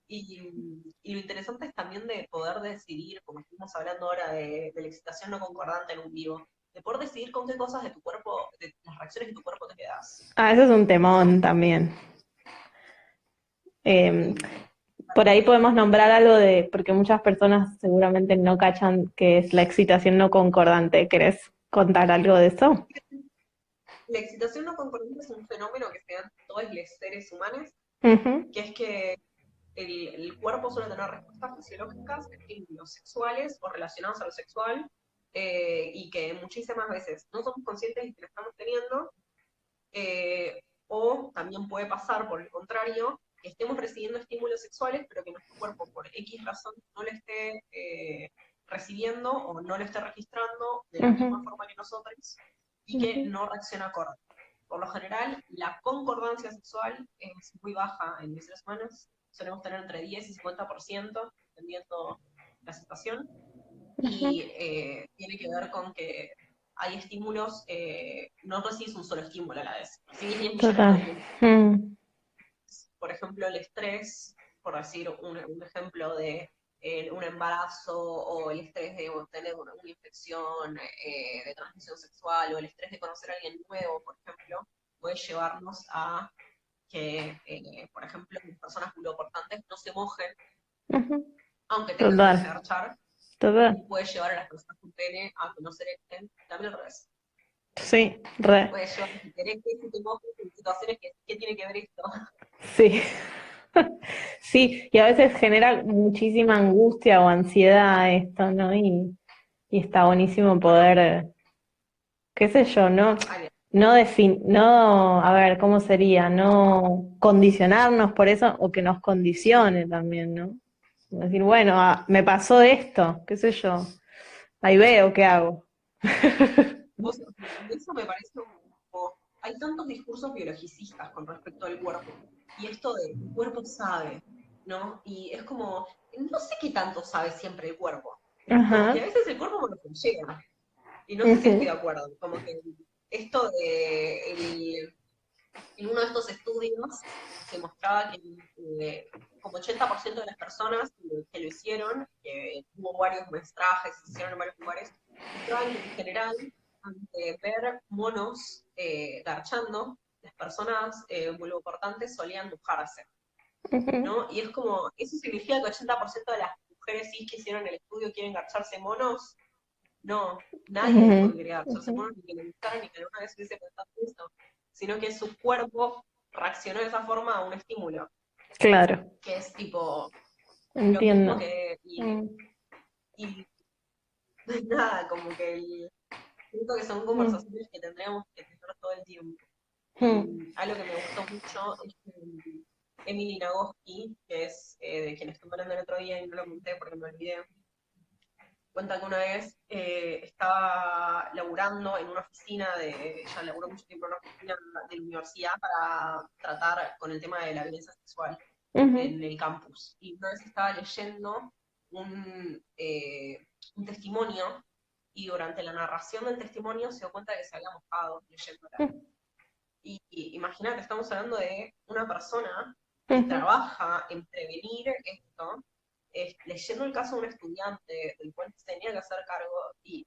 y lo interesante es también de poder decidir, como estamos hablando ahora de la excitación no concordante en un vivo, de poder decidir con qué cosas de tu cuerpo, de las reacciones de tu cuerpo te quedas, Ah, eso es un temón ¿no? también. Eh, Y por ahí parece podemos nombrar algo de, porque muchas personas seguramente no cachan que es la excitación no concordante. ¿Querés contar algo de eso? la excitación no concordante es un fenómeno que se da en todos los seres humanos, Ujú, que es que el cuerpo suele tener respuestas fisiológicas a estímulos sexuales o relacionados a lo sexual, y que muchísimas veces no somos conscientes de que lo estamos teniendo, o también puede pasar, por el contrario, que estemos recibiendo estímulos sexuales, pero que nuestro cuerpo, por X razón, no lo esté recibiendo o no lo esté registrando de la misma ujú, forma que nosotros y que ujú. no reacciona acorde. Por lo general, la concordancia sexual es muy baja en los seres humanos, solemos tener entre 10 y 50%, dependiendo la situación, y tiene que ver con que hay estímulos, no recibes un solo estímulo a la vez, recibís 10 millones de Total. estímulos. Mm, Por ejemplo, el estrés, por decir un ejemplo de un embarazo o el estrés de tener una infección de transmisión sexual o el estrés de conocer a alguien nuevo, por ejemplo, puede llevarnos a que, por ejemplo, las personas buloportantes no se mojen, ujú. aunque tengan Total, ganas de garchar, total. y puede llevar a las personas con pene a que no se erecten, también al revés. Sí, re, Puede llevar a que te erectes y te mojes en situaciones que, ¿qué tiene que ver esto? sí. Sí, y a veces genera muchísima angustia o ansiedad esto, ¿no? Y está buenísimo Bueno, poder, qué sé yo, no, Ale, no, a ver, ¿cómo sería? No condicionarnos por eso o que nos condicione también, ¿no? Decir, bueno, me pasó esto, qué sé yo, ahí veo qué hago. eso me parece como, hay tantos discursos biologicistas con respecto al cuerpo, y esto de el cuerpo sabe, ¿no? Y es como, no sé qué tanto sabe siempre el cuerpo, como que Ajá, a veces el cuerpo me lo llega, y no sé si estoy de ujú, acuerdo, como que esto de, en uno de estos estudios se mostraba que como 80% de las personas que lo hicieron, que hubo varios metrajes, se hicieron en varios lugares, mostraban que en general, ante ver monos garchando, las personas vulvoportantes solían mojarse, ujú, ¿no? Y es como, ¿eso significa que 80% de las mujeres cis que hicieron el estudio quieren garcharse monos? No, nadie ujú, dijo que quería garcharse ujú. monos, ni que le gustaran, ni que alguna vez hubiese pensado eso, sino que su cuerpo reaccionó de esa forma a un estímulo, Claro, que es tipo lo mismo entiendo. que, Mm, y nada, como que siento que son mm, conversaciones que tendríamos que tener todo el tiempo. mm, Y algo que me gustó mucho es que Emily Nagoski, que es de quien estuve hablando el otro día y no lo conté porque me olvidé, cuenta que una vez estaba laburando en una oficina ella laburó mucho tiempo en una oficina de la universidad para tratar con el tema de la violencia sexual ujú, en el campus. Y una vez estaba leyendo un testimonio y durante la narración del testimonio se dio cuenta de que se había mojado leyéndola. Y imagínate, estamos hablando de una persona que ujú, trabaja en prevenir esto, leyendo el caso de un estudiante del cual se tenía que hacer cargo y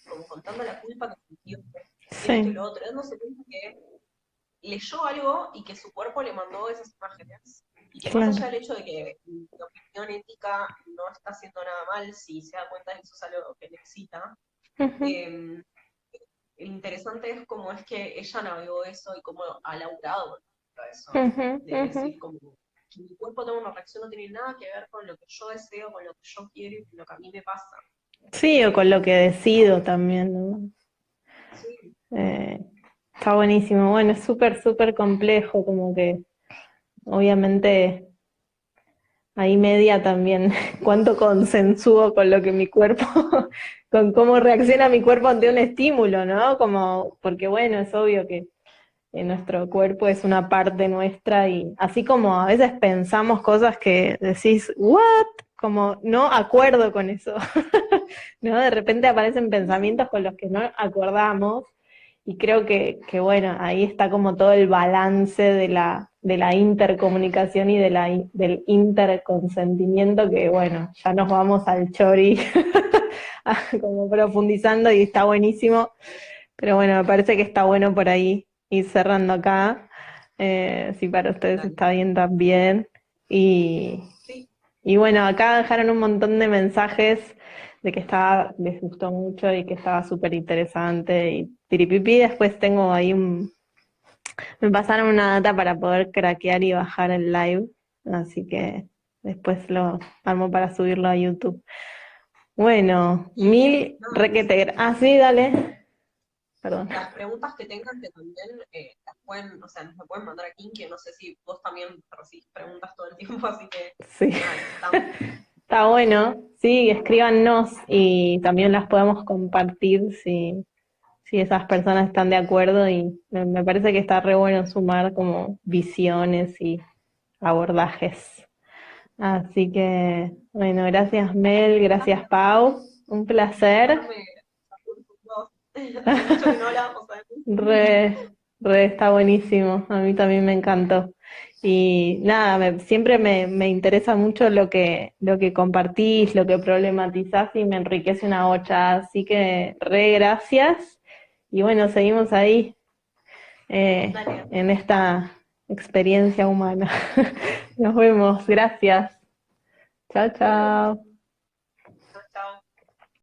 como contando la culpa que sintió, y esto y sí, lo otro, dándose cuenta que leyó algo y que su cuerpo le mandó esas imágenes. Y que más claro. allá del hecho de que mi opinión ética no está haciendo nada mal si se da cuenta de que eso es algo que necesita, Ujú, eh, lo interesante es cómo es que ella navegó eso y cómo ha laburado con todo eso. ujú, De ujú. decir, como que mi cuerpo toma una reacción no tiene nada que ver con lo que yo deseo, con lo que yo quiero y con lo que a mí me pasa. Sí, o con lo que decido también, ¿no? Sí, Eh, Está buenísimo. Bueno, es súper, súper complejo, como que obviamente ahí media también cuánto consensúo con lo que mi cuerpo, con cómo reacciona mi cuerpo ante un estímulo, ¿no? Como, porque bueno, es obvio que nuestro cuerpo es una parte nuestra y así como a veces pensamos cosas que decís, ¿what? Como no acuerdo con eso, ¿no? De repente aparecen pensamientos con los que no acordamos y creo que bueno, ahí está como todo el balance de la intercomunicación y del interconsentimiento que bueno, ya nos vamos al chori como profundizando y está buenísimo, pero bueno, me parece que está bueno por ahí ir cerrando acá, si para ustedes dale. está bien también. Y, Sí, y bueno, acá dejaron un montón de mensajes de que estaba, les gustó mucho y que estaba súper interesante y tiripipi. Después tengo ahí me pasaron una data para poder craquear y bajar el live, así que después lo armo para subirlo a YouTube. Bueno, y mil nada, requete. Ah, sí, dale. Perdón. las preguntas que tengan que también las pueden, o sea, nos las pueden mandar aquí, que no sé si vos también recibís preguntas todo el tiempo, así que Sí. nada, estamos. Está bueno, sí, escríbanos y también las podemos compartir si esas personas están de acuerdo y me parece que está re bueno sumar como visiones y abordajes. Así que, bueno, gracias Mel, gracias Gracias Pau, un por placer. dejarme hablar con vos. Hace mucho que no hablábamos, además. Re está buenísimo, a mí también me encantó. Y nada, siempre me interesa mucho lo que compartís, lo que problematizás y me enriquece una bocha. Así que re gracias. Y bueno, seguimos ahí eh, Dale, en esta experiencia humana. Nos vemos, gracias. Chao, nos vemos. chao.